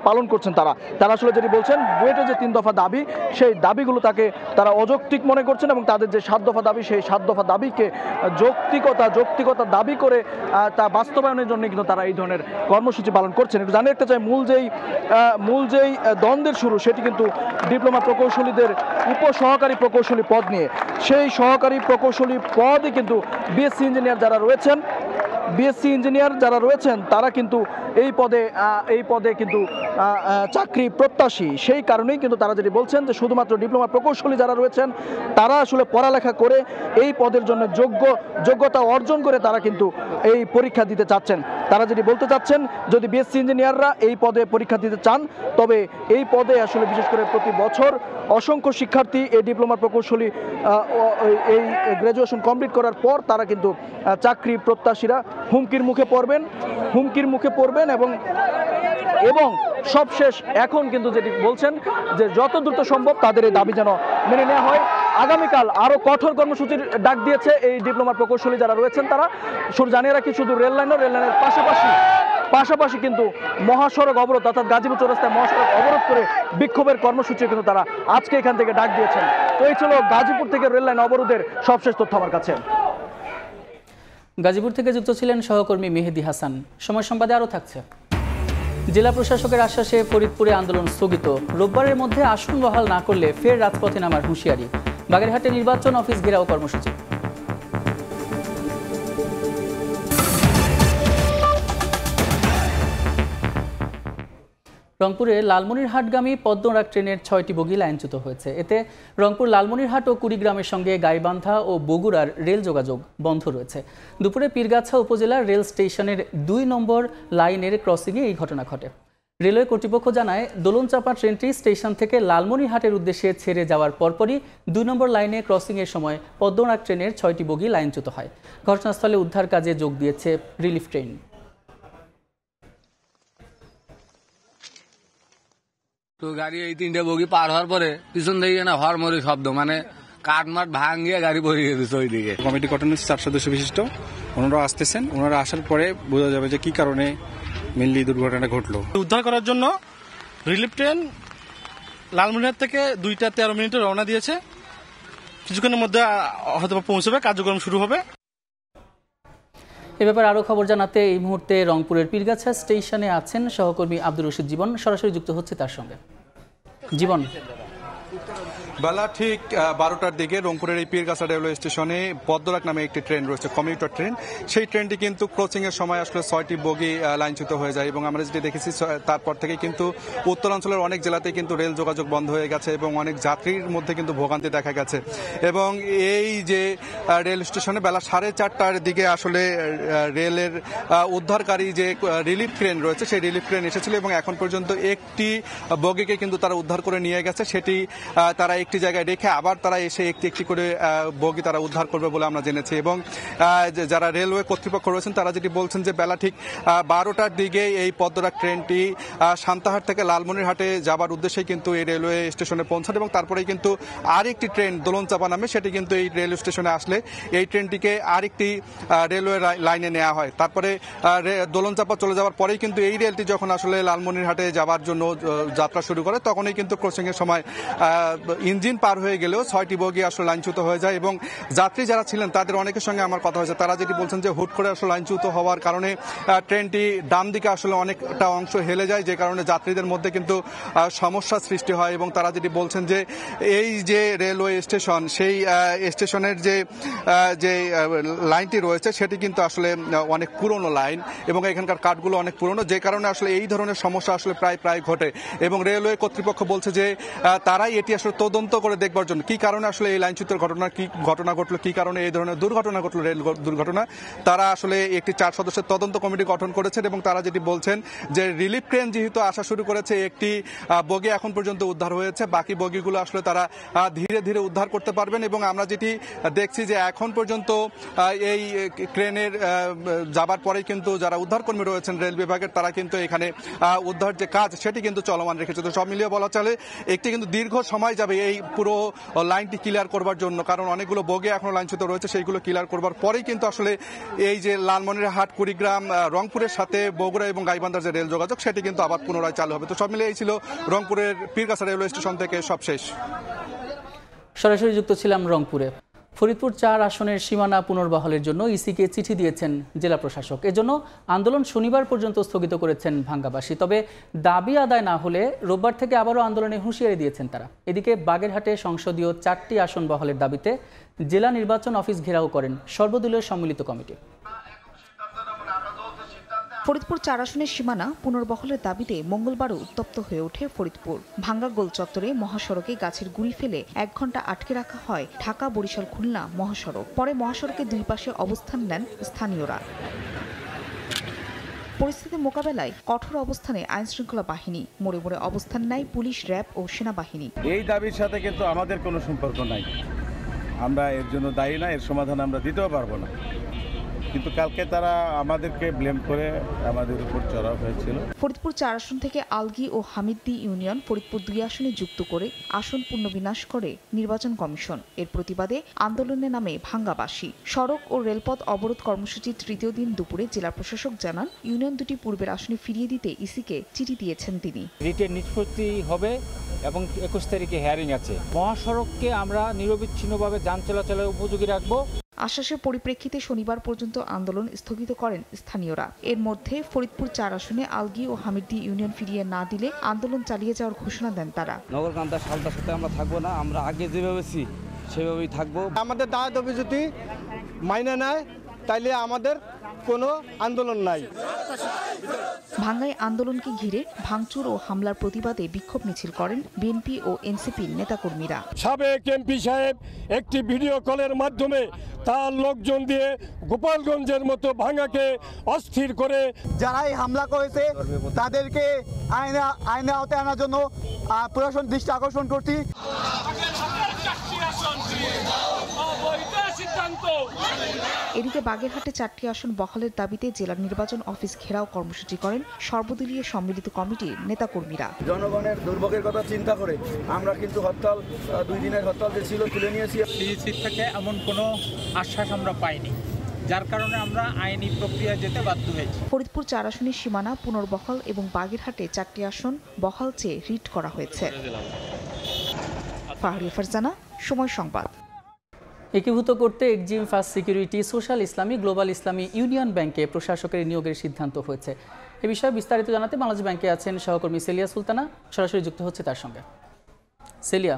পালন করছেন তারা আসলে যেটি বলছেন, বুয়েটের যে 3 দফা দাবি, সেই দাবিগুলো তারা অযৌক্তিক মনে করছেন এবং তাদের যে 7 দফা দাবি, সেই 7 দফা দাবিকে যৌক্তিকতা দাবি করে তা বাস্তবায়নের জন্য কিন্তু তারা এই ধরনের কর্মসূচি পালন করছেন। একটু জানিয়ে রাখতে চাই, মূল যেই দ্বন্দ্বের শুরু সেটি কিন্তু ডিপ্লোমা প্রকৌশলীদের উপসহকারী প্রকৌশলী পদ নিয়ে। সেই সহকারী প্রকৌশলী পদে কিন্তু বিএসসি ইঞ্জিনিয়ার যারা রয়েছেন তারা কিন্তু এই পদে কিন্তু চাকরি প্রত্যাশী। সেই কারণেই কিন্তু তারা যেটি বলছেন যে শুধুমাত্র ডিপ্লোমা প্রকৌশলী যারা রয়েছেন তারা আসলে পড়ালেখা করে এই পদের জন্য যোগ্যতা অর্জন করে তারা কিন্তু এই পরীক্ষা দিতে চাচ্ছেন। তারা যেটি বলতে চাচ্ছেন, যদি বিএসসি ইঞ্জিনিয়াররা এই পদে পরীক্ষা দিতে চান তবে এই পদে আসলে বিশেষ করে প্রতি বছর অসংখ্য শিক্ষার্থী এই ডিপ্লোমা প্রকৌশলী এই গ্র্যাজুয়েশন কমপ্লিট করার পর তারা কিন্তু চাকরি প্রত্যাশীরা হুমকির মুখে পড়বেন এবং সবশেষ এখন কিন্তু যেটি বলছেন যে যত দ্রুত সম্ভব তাদের এই দাবি যেন মেনে নেওয়া হয়। আগামীকাল আরও কঠোর কর্মসূচির ডাক দিয়েছে এই ডিপ্লোমা প্রকৌশলী যারা রয়েছেন তারা। জানিয়ে রাখি, শুধু রেললাইনের পাশাপাশি কিন্তু মহাসড়ক অবরোধ, অর্থাৎ গাজীপুর চৌরাস্তায় মহাসড়ক অবরোধ করে বিক্ষোভের কর্মসূচি কিন্তু তারা আজকে এখান থেকে ডাক দিয়েছেন। তো এই ছিল গাজীপুর থেকে রেললাইন অবরোধের সবশেষ তথ্য আমার কাছে। গাজীপুর থেকে যুক্ত ছিলেন সহকর্মী মেহেদি হাসান। সময় সংবাদে আরও থাকছে। জেলা প্রশাসকের আশ্বাসে ফরিদপুরে আন্দোলন স্থগিত। রোববারের মধ্যে আসন বহাল না করলে ফের রাজপথে নামার হুঁশিয়ারি। বাগেরহাটে নির্বাচন অফিস ঘেরাও কর্মসূচি। রংপুরে লালমনিরহাটগামী পদ্মরাগ ট্রেনের 6টি বগি লাইনচ্যুত হয়েছে। এতে রংপুর লালমনিরহাট ও কুড়িগ্রামের সঙ্গে গাইবান্ধা ও বগুড়ার রেল যোগাযোগ বন্ধ রয়েছে। দুপুরে পীরগাছা উপজেলার রেল স্টেশনের 2 নম্বর লাইনের ক্রসিংয়ে এই ঘটনা ঘটে। রেলওয়ে কর্তৃপক্ষ জানায়, দোলনচাপা ট্রেনটি স্টেশন থেকে লালমনিরহাটের উদ্দেশ্যে ছেড়ে যাওয়ার পরপরই 2 নম্বর লাইনে ক্রসিংয়ের সময় পদ্মরাগ ট্রেনের 6টি বগি লাইনচ্যুত হয়। ঘটনাস্থলে উদ্ধার কাজে যোগ দিয়েছে রিলিফ ট্রেন। তো গাড়ি এই 3টে বগি পার হওয়ার পরে পিছন থেকে না হরমরি শব্দ, মানে কাঠমাট ভাঙিয়ে গাড়ি পড়ে গেছে ওইদিকে। কমিটি গঠন হচ্ছে 4 সদস্য বিশিষ্ট। ওনারা আসতেছেন, ওনারা আসার পরে বোঝা যাবে যে কি কারণে মেনলি দুর্ঘটনাটা ঘটলো। উদ্ধার করার জন্য রিলিফ ট্রেন লালমনিরহাট থেকে 2টা 13 মিনিটে রওনা দিয়েছে। কিছুক্ষণের মধ্যে হয়তো পৌঁছবে, কার্যক্রম শুরু হবে। এ ব্যাপারে আরও খবর জানাতে এই মুহূর্তে রংপুরের পীরগাছা স্টেশনে আছেন সহকর্মী আব্দুর রশিদ জীবন, সরাসরি যুক্ত হচ্ছে তার সঙ্গে। জীবন, বেলা ঠিক 12টার দিকে রংপুরের এই পীরগাছা রেলওয়ে স্টেশনে পদ্মরাগ নামে একটি ট্রেন রয়েছে, কমিউটার ট্রেন। সেই ট্রেনটি কিন্তু ক্রসিং এর সময় আসলে 6টি বগি লাইনচ্যুত হয়ে যায় এবং আমরা যেটি দেখেছি তারপর থেকে কিন্তু উত্তরাঞ্চলের অনেক জেলাতেই কিন্তু রেল যোগাযোগ বন্ধ হয়ে গেছে এবং অনেক যাত্রীর মধ্যে কিন্তু ভোগান্তি দেখা গেছে। এবং এই যে রেল স্টেশনে বেলা 4:30টার দিকে আসলে রেলের উদ্ধারকারী যে রিলিফ ট্রেন রয়েছে সেই রিলিফ ট্রেন এসেছিল এবং এখন পর্যন্ত একটি বগিকে কিন্তু তারা উদ্ধার করে নিয়ে গেছে। সেটি তারা একটি জায়গায় রেখে আবার তারা এসে একটি করে বগি তারা উদ্ধার করবে বলে আমরা জেনেছি। এবং যারা রেলওয়ে কর্তৃপক্ষ রয়েছেন তারা যেটি বলছেন যে বেলা ঠিক 12টার দিকে এই পদ্মরাগ ট্রেনটি সান্তাহার থেকে লালমনিরহাটে যাবার উদ্দেশ্যে কিন্তু এই রেলওয়ে স্টেশনে পৌঁছান এবং তারপরেই কিন্তু আরেকটি ট্রেন দোলনচাপা নামে সেটি কিন্তু এই রেল স্টেশনে আসলে এই ট্রেনটিকে আরেকটি রেলওয়ে লাইনে নেওয়া হয়। তারপরে দোলনচাপা চলে যাওয়ার পরেই কিন্তু এই রেলটি যখন আসলে লালমনিরহাটে যাওয়ার জন্য যাত্রা শুরু করে তখনই কিন্তু ক্রসিং এর সময় ইঞ্জিন পার হয়ে গেলেও 6টি বগি আসলে লাইনচ্যুত হয়ে যায় এবং যাত্রী যারা ছিলেন তাদের অনেকের সঙ্গে আমার কথা হয়েছে। তারা যেটি বলছেন যে হুট করে আসলে লাইনচ্যুত হওয়ার কারণে ট্রেনটি ডান দিকে আসলে অনেকটা অংশ হেলে যায়, যে কারণে যাত্রীদের মধ্যে কিন্তু সমস্যা সৃষ্টি হয়। এবং তারা যেটি বলছেন যে এই যে রেলওয়ে স্টেশন, সেই স্টেশনের যে লাইনটি রয়েছে সেটি কিন্তু আসলে অনেক পুরনো লাইন এবং এখানকার কাঠগুলো অনেক পুরনো, যে কারণে আসলে এই ধরনের সমস্যা আসলে প্রায় ঘটে। এবং রেলওয়ে কর্তৃপক্ষ বলছে যে তারাই এটি আসলে তদন্ত করে দেখবার জন্য কি কারণে আসলে এই লাইনচ্যুতের ঘটনা ঘটলো, কি কারণে এই ধরনের দুর্ঘটনা ঘটলো, রেল দুর্ঘটনা, তারা আসলে একটি 4 সদস্যের তদন্ত কমিটি গঠন করেছেন। এবং তারা যেটি বলছেন যে রিলিফ ট্রেন যেহেতু আসা শুরু করেছে, একটি বগি এখন পর্যন্ত উদ্ধার হয়েছে, বাকি বগিগুলো আসলে তারা ধীরে ধীরে উদ্ধার করতে পারবেন। এবং আমরা যেটি দেখছি যে এখন পর্যন্ত এই ট্রেনের যাবার পরেই কিন্তু যারা উদ্ধারকর্মী রয়েছেন রেল বিভাগের, তারা কিন্তু এখানে উদ্ধার যে কাজ সেটি কিন্তু চলমান রেখেছে। তো সব মিলিয়ে বলা চলে একটি কিন্তু দীর্ঘ সময় যাবে এই পুরো লাইনটি ক্লিয়ার করবার জন্য, কারণ অনেকগুলো বগি এখনো লাইনচ্যুত রয়েছে, সেইগুলো ক্লিয়ার করবার পরেই কিন্তু আসলে এই যে লালমনিরহাট, কুড়িগ্রাম, রংপুরের সাথে বগুড়া এবং গাইবান্ধার যে রেল যোগাযোগ সেটি কিন্তু আবার পুনরায় চালু হবে। তো সব মিলিয়ে এই ছিল রংপুরের পীরগাছা রেলওয়ে স্টেশন থেকে সব শেষ। সরাসরি যুক্ত ছিলাম রংপুরে। ফরিদপুর 4 আসনের সীমানা পুনর্বহালের জন্য ইসিকে চিঠি দিয়েছেন জেলা প্রশাসক। এজন্য আন্দোলন শনিবার পর্যন্ত স্থগিত করেছেন ভাঙ্গাবাসী। তবে দাবি আদায় না হলে রোববার থেকে আবারও আন্দোলনে হুঁশিয়ারি দিয়েছেন তারা। এদিকে বাগেরহাটে সংসদীয় 4টি আসন বহালের দাবিতে জেলা নির্বাচন অফিস ঘেরাও করেন সর্বদলীয় সম্মিলিত কমিটি। ফরিদপুর 4 আসনের সীমানা পুনর্বহলের দাবিতে মঙ্গলবারও উত্তপ্ত হয়ে ওঠে ফরিদপুর। ভাঙ্গা গোল চত্বরে মহাসড়কে গাছের গুঁড়ি ফেলে 1 ঘণ্টা আটকে রাখা হয় ঢাকা বরিশাল খুলনা মহাসড়ক। পরে মহাসড়কের 2 পাশে অবস্থান নেন স্থানীয়রা। পরিস্থিতি মোকাবেলায় কঠোর অবস্থানে আইনশৃঙ্খলা বাহিনী, মোড়ে মোড়ে অবস্থান নেয় পুলিশ, র্যাব ও সেনাবাহিনী। এই দাবির সাথে কিন্তু আমাদের কোনো সম্পর্ক নাই, আমরা এর জন্য দায়ী না, এর সমাধান আমরা দিতেও পারবো না। কিন্তু কালকে তারা আমাদেরকে ব্লেম করে আমাদের উপর চড়াও হয়েছিল। ফরিদপুর 4 আসন থেকে আলগি ও হামিদদি ইউনিয়ন ফরিদপুর 2 আসনে যুক্ত করে আসন পুনর্বিন্যাস করে নির্বাচন কমিশন। এর প্রতিবাদে আন্দোলনে নামে ভাঙ্গাবাসী। সড়ক ও রেলপথ অবরোধ কর্মসূচির 3য় দিন দুপুরে জেলা প্রশাসক জানান, ইউনিয়ন দুটি পূর্বের আসনে ফিরিয়ে দিতে ইসিকে চিঠি দিয়েছেন তিনি। রিটের নিষ্পত্তি হবে এবং 21 তারিখে হিয়ারিং আছে। মহাসড়ককে আমরা নিরবিচ্ছিন্নভাবে যান চলাচলের উপযোগী রাখবো। আশ্বাসের পরিপ্রেক্ষিতে শনিবার পর্যন্ত আন্দোলন স্থগিত করেন স্থানীয়রা। এর মধ্যে ফরিদপুর 4 আসনে আলগি ও হামিদদি ইউনিয়ন ফিরিয়ে না দিলে আন্দোলন চালিয়ে যাওয়ার ঘোষণা দেন তারা। নগরকান্দা সালটার সাথে আমরা থাকবো না, আমরা আগে যেভাবে সেভাবেই থাকবো। আমাদের দাবি দাবি যদি মাইনে নেয় তাইলে আমাদের কোনো আন্দোলন নাই। ভাঙ্গায় আন্দোলনকে ঘিরে ভাঙচুর ও হামলার প্রতিবাদে বিক্ষোভ মিছিল করেন বিএনপি ও এনসিপির নেতাকর্মীরা। সাবেক এমপি সাহেব একটি ভিডিও কলের মাধ্যমে তার লোকজন দিয়ে গোপালগঞ্জের মতো ভাঙ্গাকে অস্থির করে যারাই হামলা করেছে তাদেরকে আইনে আওতায় আনার জন্য প্রশাসন দৃষ্টি আকর্ষণ করছি। এদিকে বাগেরহাটে 4টি আসন বহালের দাবিতে জেলা নির্বাচন অফিস ঘেরাও কর্মসূচি করেন সর্বদলীয় সম্মিলিত কমিটির নেতাকর্মীরা। জনগণের দুর্ভোগের কথা চিন্তা করে আমরা কিন্তু হরতাল 2 দিনের হরতাল যে ছিল তুলে নিয়েছি। ডিসি থেকে এমন কোনো আশ্বাস আমরা পাইনি, যার কারণে আমরা আইনি প্রক্রিয়া যেতে বাধ্য হয়েছি। ফরিদপুর 4 আসনের সীমানা পুনর্বহাল এবং বাগেরহাটে 4টি আসন বহাল চেয়ে রিট করা হয়েছে। ফাহরিয়া ফারজানা, সময় সংবাদ। একীভূত করতে এক্সিম ফার্স্ট সিকিউরিটি, সোশ্যাল ইসলামী, গ্লোবাল ইসলামী ইউনিয়ন ব্যাংকে প্রশাসকের নিয়োগের সিদ্ধান্ত হয়েছে। এ বিষয়ে বিস্তারিত জানাতে বাংলাদেশ ব্যাংকে আছেন সহকর্মী সেলিয়া সুলতানা, সরাসরি যুক্ত হচ্ছে তার সঙ্গে। সেলিয়া,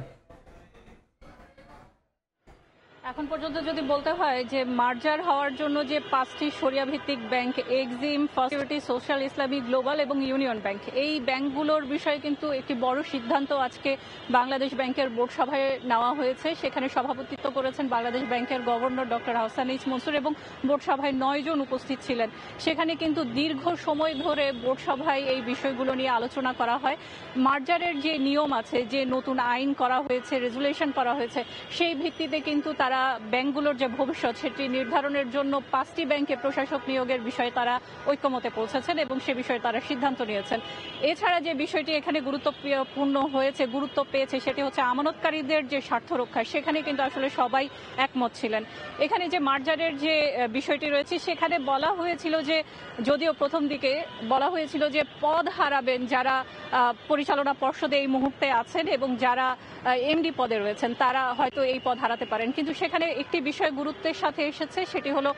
এখন পর্যন্ত যদি বলতে হয় যে মার্জার হওয়ার জন্য যে 5টি শরিয়া ভিত্তিক bank, Exim, first security, social ইসলামী, গ্লোবাল এবং ইউনিয়ন ব্যাংক, এই ব্যাংকগুলোর বিষয়ে কিন্তু একটি বড় সিদ্ধান্ত আজকে বাংলাদেশ ব্যাংকের বোর্ড সভায় নেওয়া হয়েছে। সেখানে সভাপতিত্ব করেছেন বাংলাদেশ ব্যাংকের governor doctor Ahsan H Mansur এবং বোর্ড সভায় 9 জন উপস্থিত ছিলেন। সেখানে কিন্তু দীর্ঘ সময় ধরে বোর্ড সভায় এই বিষয়গুলো নিয়ে আলোচনা করা হয়। মার্জারের যে নিয়ম আছে, যে নতুন আইন করা হয়েছে, রেজুলেশন করা হয়েছে, সেই ভিত্তিতে কিন্তু তারা ব্যাংকগুলোর যে ভবিষ্যৎ সেটি নির্ধারণের জন্য 5টি ব্যাংকে প্রশাসক নিয়োগের বিষয়ে তারা ঐক্যমতে পৌঁছেছেন এবং সে বিষয়ে তারা সিদ্ধান্ত নিয়েছেন। এছাড়া যে বিষয়টি এখানে গুরুত্ব পেয়েছে সেটি হচ্ছে আমানতকারীদের যে স্বার্থ রক্ষা, সেখানে কিন্তু আসলে সবাই একমত ছিলেন। এখানে যে মার্জারের যে বিষয়টি রয়েছে সেখানে বলা হয়েছিল যে, যদিও প্রথম দিকে বলা হয়েছিল যে পদ হারাবেন যারা পরিচালনা পর্ষদে এই মুহূর্তে আছেন এবং যারা এমডি পদে রয়েছেন তারা হয়তো এই পদ হারাতে পারেন, কিন্তু সেখানে একটি বিষয় গুরুত্বের সাথে এসেছে, সেটি হলো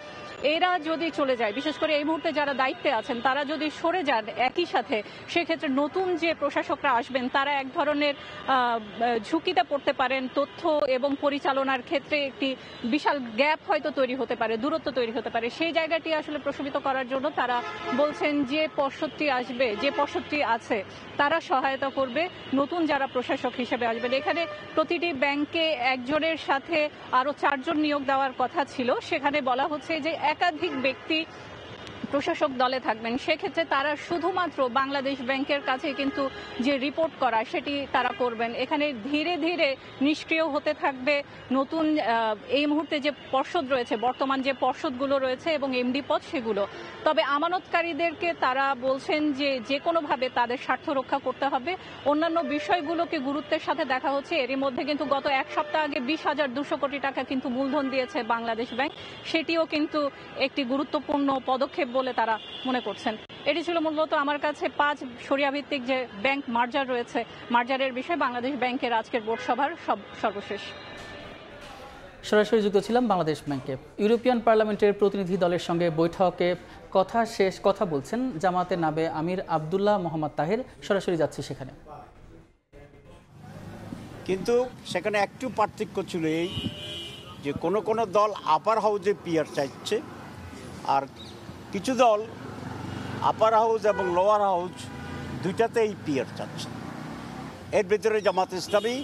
এরা যদি চলে যায়, বিশেষ করে এই মুহূর্তে যারা দায়িত্বে আছেন তারা যদি সরে যান একই সাথে, সেক্ষেত্রে নতুন যে প্রশাসকরা আসবেন তারা এক ধরনের ঝুঁকিতে পড়তে পারেন। তথ্য এবং পরিচালনার ক্ষেত্রে একটি বিশাল গ্যাপ হয়তো তৈরি হতে পারে, দূরত্ব তৈরি হতে পারে। সেই জায়গাটি আসলে প্রশমিত করার জন্য তারা বলছেন যে পর্ষদটি আসবে, যে পর্ষদটি আছে তারা সহায়তা করবে নতুন যারা প্রশাসক হিসেবে আসবেন। এখানে প্রতিটি ব্যাংকে একজনের সাথে আরো 4 জন নিয়োগ দেওয়ার কথা ছিল, সেখানে বলা হচ্ছে যে একাধিক ব্যক্তি প্রশাসক দলে থাকবেন। সেক্ষেত্রে তারা শুধুমাত্র বাংলাদেশ ব্যাংকের কাছে কিন্তু যে রিপোর্ট করা সেটি তারা করবেন। এখানে ধীরে ধীরে নিষ্ক্রিয় হতে থাকবে নতুন এই মুহূর্তে যে পর্ষদ রয়েছে, বর্তমান যে পর্ষদগুলো রয়েছে এবং এমডি পদ সেগুলো। তবে আমানতকারীদেরকে তারা বলছেন যে যে কোনোভাবে তাদের স্বার্থ রক্ষা করতে হবে। অন্যান্য বিষয়গুলোকে গুরুত্বের সাথে দেখা হচ্ছে। এরই মধ্যে কিন্তু গত 1 সপ্তাহ আগে 20,200 কোটি টাকা কিন্তু মূলধন দিয়েছে বাংলাদেশ ব্যাংক, সেটিও কিন্তু একটি গুরুত্বপূর্ণ পদক্ষেপ বলে তারা মনে করছেন। এটি ছিল মূলত আমার কাছে 5 শরিয়া ভিত্তিক যে ব্যাংক মার্জার রয়েছে, মার্জারের বিষয়ে বাংলাদেশ ব্যাংকের আজকের বোর্ড সভার সর্বশেষ। সরাসরি যুক্ত ছিলাম বাংলাদেশ ব্যাংকে। ইউরোপিয়ান পার্লামেন্টের প্রতিনিধি দলের সঙ্গে বৈঠকে কথা বলছেন জামায়াতের নাবে আমির আব্দুল্লাহ মোহাম্মদ তাহের। সরাসরি যাচ্ছি সেখানে। কিন্তু সেখানে একটু পার্থক্য ছিল এই যে কোনো দল আপার হাউজে পিয়ার চাইছে, আর কিছু দল আপার হাউস এবং লোয়ার হাউস দুইটাতেই পিয়ার চাচ্ছে। এর ভিতরে জামাত ইসলামী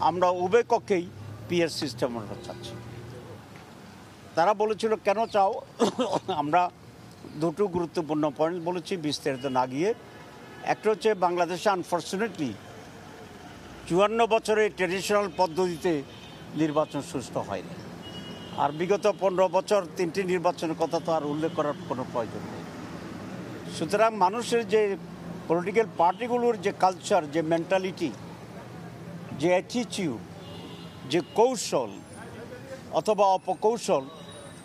আমরা উভয় কক্ষেই পিয়ার সিস্টেম আমরা চাচ্ছি। তারা বলেছিল কেন চাও, আমরা দুটো গুরুত্বপূর্ণ পয়েন্ট বলেছি বিস্তারিত না গিয়ে। একটা হচ্ছে বাংলাদেশে আনফর্চুনেটলি 54 বছরের ট্রেডিশনাল পদ্ধতিতে নির্বাচন সুষ্ঠু হয়নি, আর বিগত 15 বছর 3টি নির্বাচনের কথা তো আর উল্লেখ করার কোনো প্রয়োজন নেই। সুতরাং মানুষের যে পলিটিক্যাল পার্টিগুলোর যে কালচার, যে মেন্টালিটি, যে অ্যাটিটিউড, যে কৌশল অথবা অপকৌশল,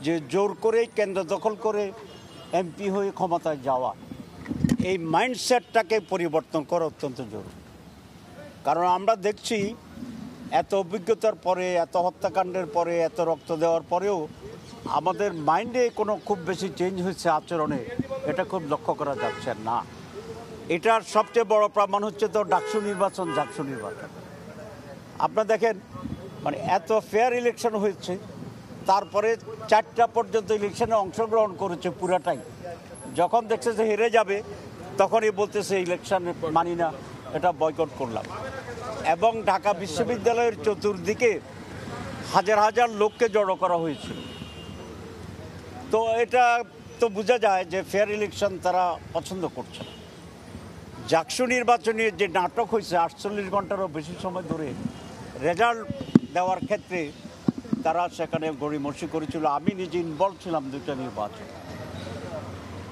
যে জোর করে কেন্দ্র দখল করে এমপি হয়ে ক্ষমতায় যাওয়া, এই মাইন্ডসেটটাকে পরিবর্তন করা অত্যন্ত জরুরি। কারণ আমরা দেখছি এত অভিজ্ঞতার পরে, এত হত্যাকাণ্ডের পরে, এত রক্ত দেওয়ার পরেও আমাদের মাইন্ডে কোনো খুব বেশি চেঞ্জ হয়েছে আচরণে, এটা খুব লক্ষ্য করা যাচ্ছে না। এটার সবচেয়ে বড় প্রমাণ হচ্ছে তো ডাকসু নির্বাচন, জাকসু নির্বাচন। আপনারা দেখেন, মানে এত ফেয়ার ইলেকশন হয়েছে, তারপরে 4টা পর্যন্ত ইলেকশনে অংশগ্রহণ করেছে পুরাটাই। যখন দেখছে যে হেরে যাবে তখনই বলতেছে ইলেকশন মানি না, এটা বয়কট করলাম। এবং ঢাকা বিশ্ববিদ্যালয়ের চতুর্দিকে হাজার হাজার লোককে জড়ো করা হয়েছিল। তো এটা তো বোঝা যায় যে ফেয়ার ইলেকশন তারা পছন্দ করছে না। জাকসু নির্বাচনে যে নাটক হয়েছে 48 ঘন্টারও বেশি সময় ধরে রেজাল্ট দেওয়ার ক্ষেত্রে তারা সেখানে গড়িমসি করেছিল। আমি নিজে ইনভলভ ছিলাম 2টা নির্বাচন,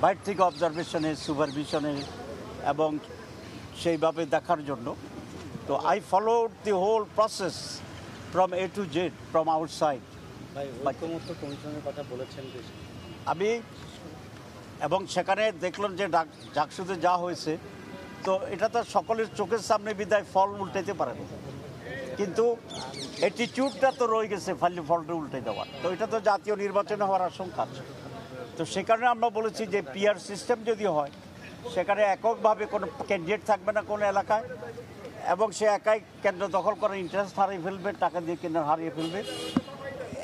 বাইরে থেকে অবজারভেশনে, সুপারভিশনে এবং সেইভাবে দেখার জন্য। তো I followed the whole process from A to Z from outside. কমিশনের কথা বলেছেন আমি, এবং সেখানে দেখলাম যে জাকসুতে যা হয়েছে, তো এটা তো সকলের চোখের সামনে বিদায় ফল উল্টাইতে পারে না, কিন্তু অ্যাটিটিউডটা তো রয়ে গেছে ফলটা উল্টে দেওয়ার। তো এটা তো জাতীয় নির্বাচনে হওয়ার আশঙ্কা আছে। তো সে কারণে আমরা বলেছি যে পিআর সিস্টেম যদি হয়, সেখানে এককভাবে কোনো ক্যান্ডিডেট থাকবে না কোনো এলাকায়, এবং সে একাই কেন্দ্র দখল করার ইন্টারেস্ট হারিয়ে ফেলবে, টাকা দিয়ে কেন্দ্র হারিয়ে ফেলবে।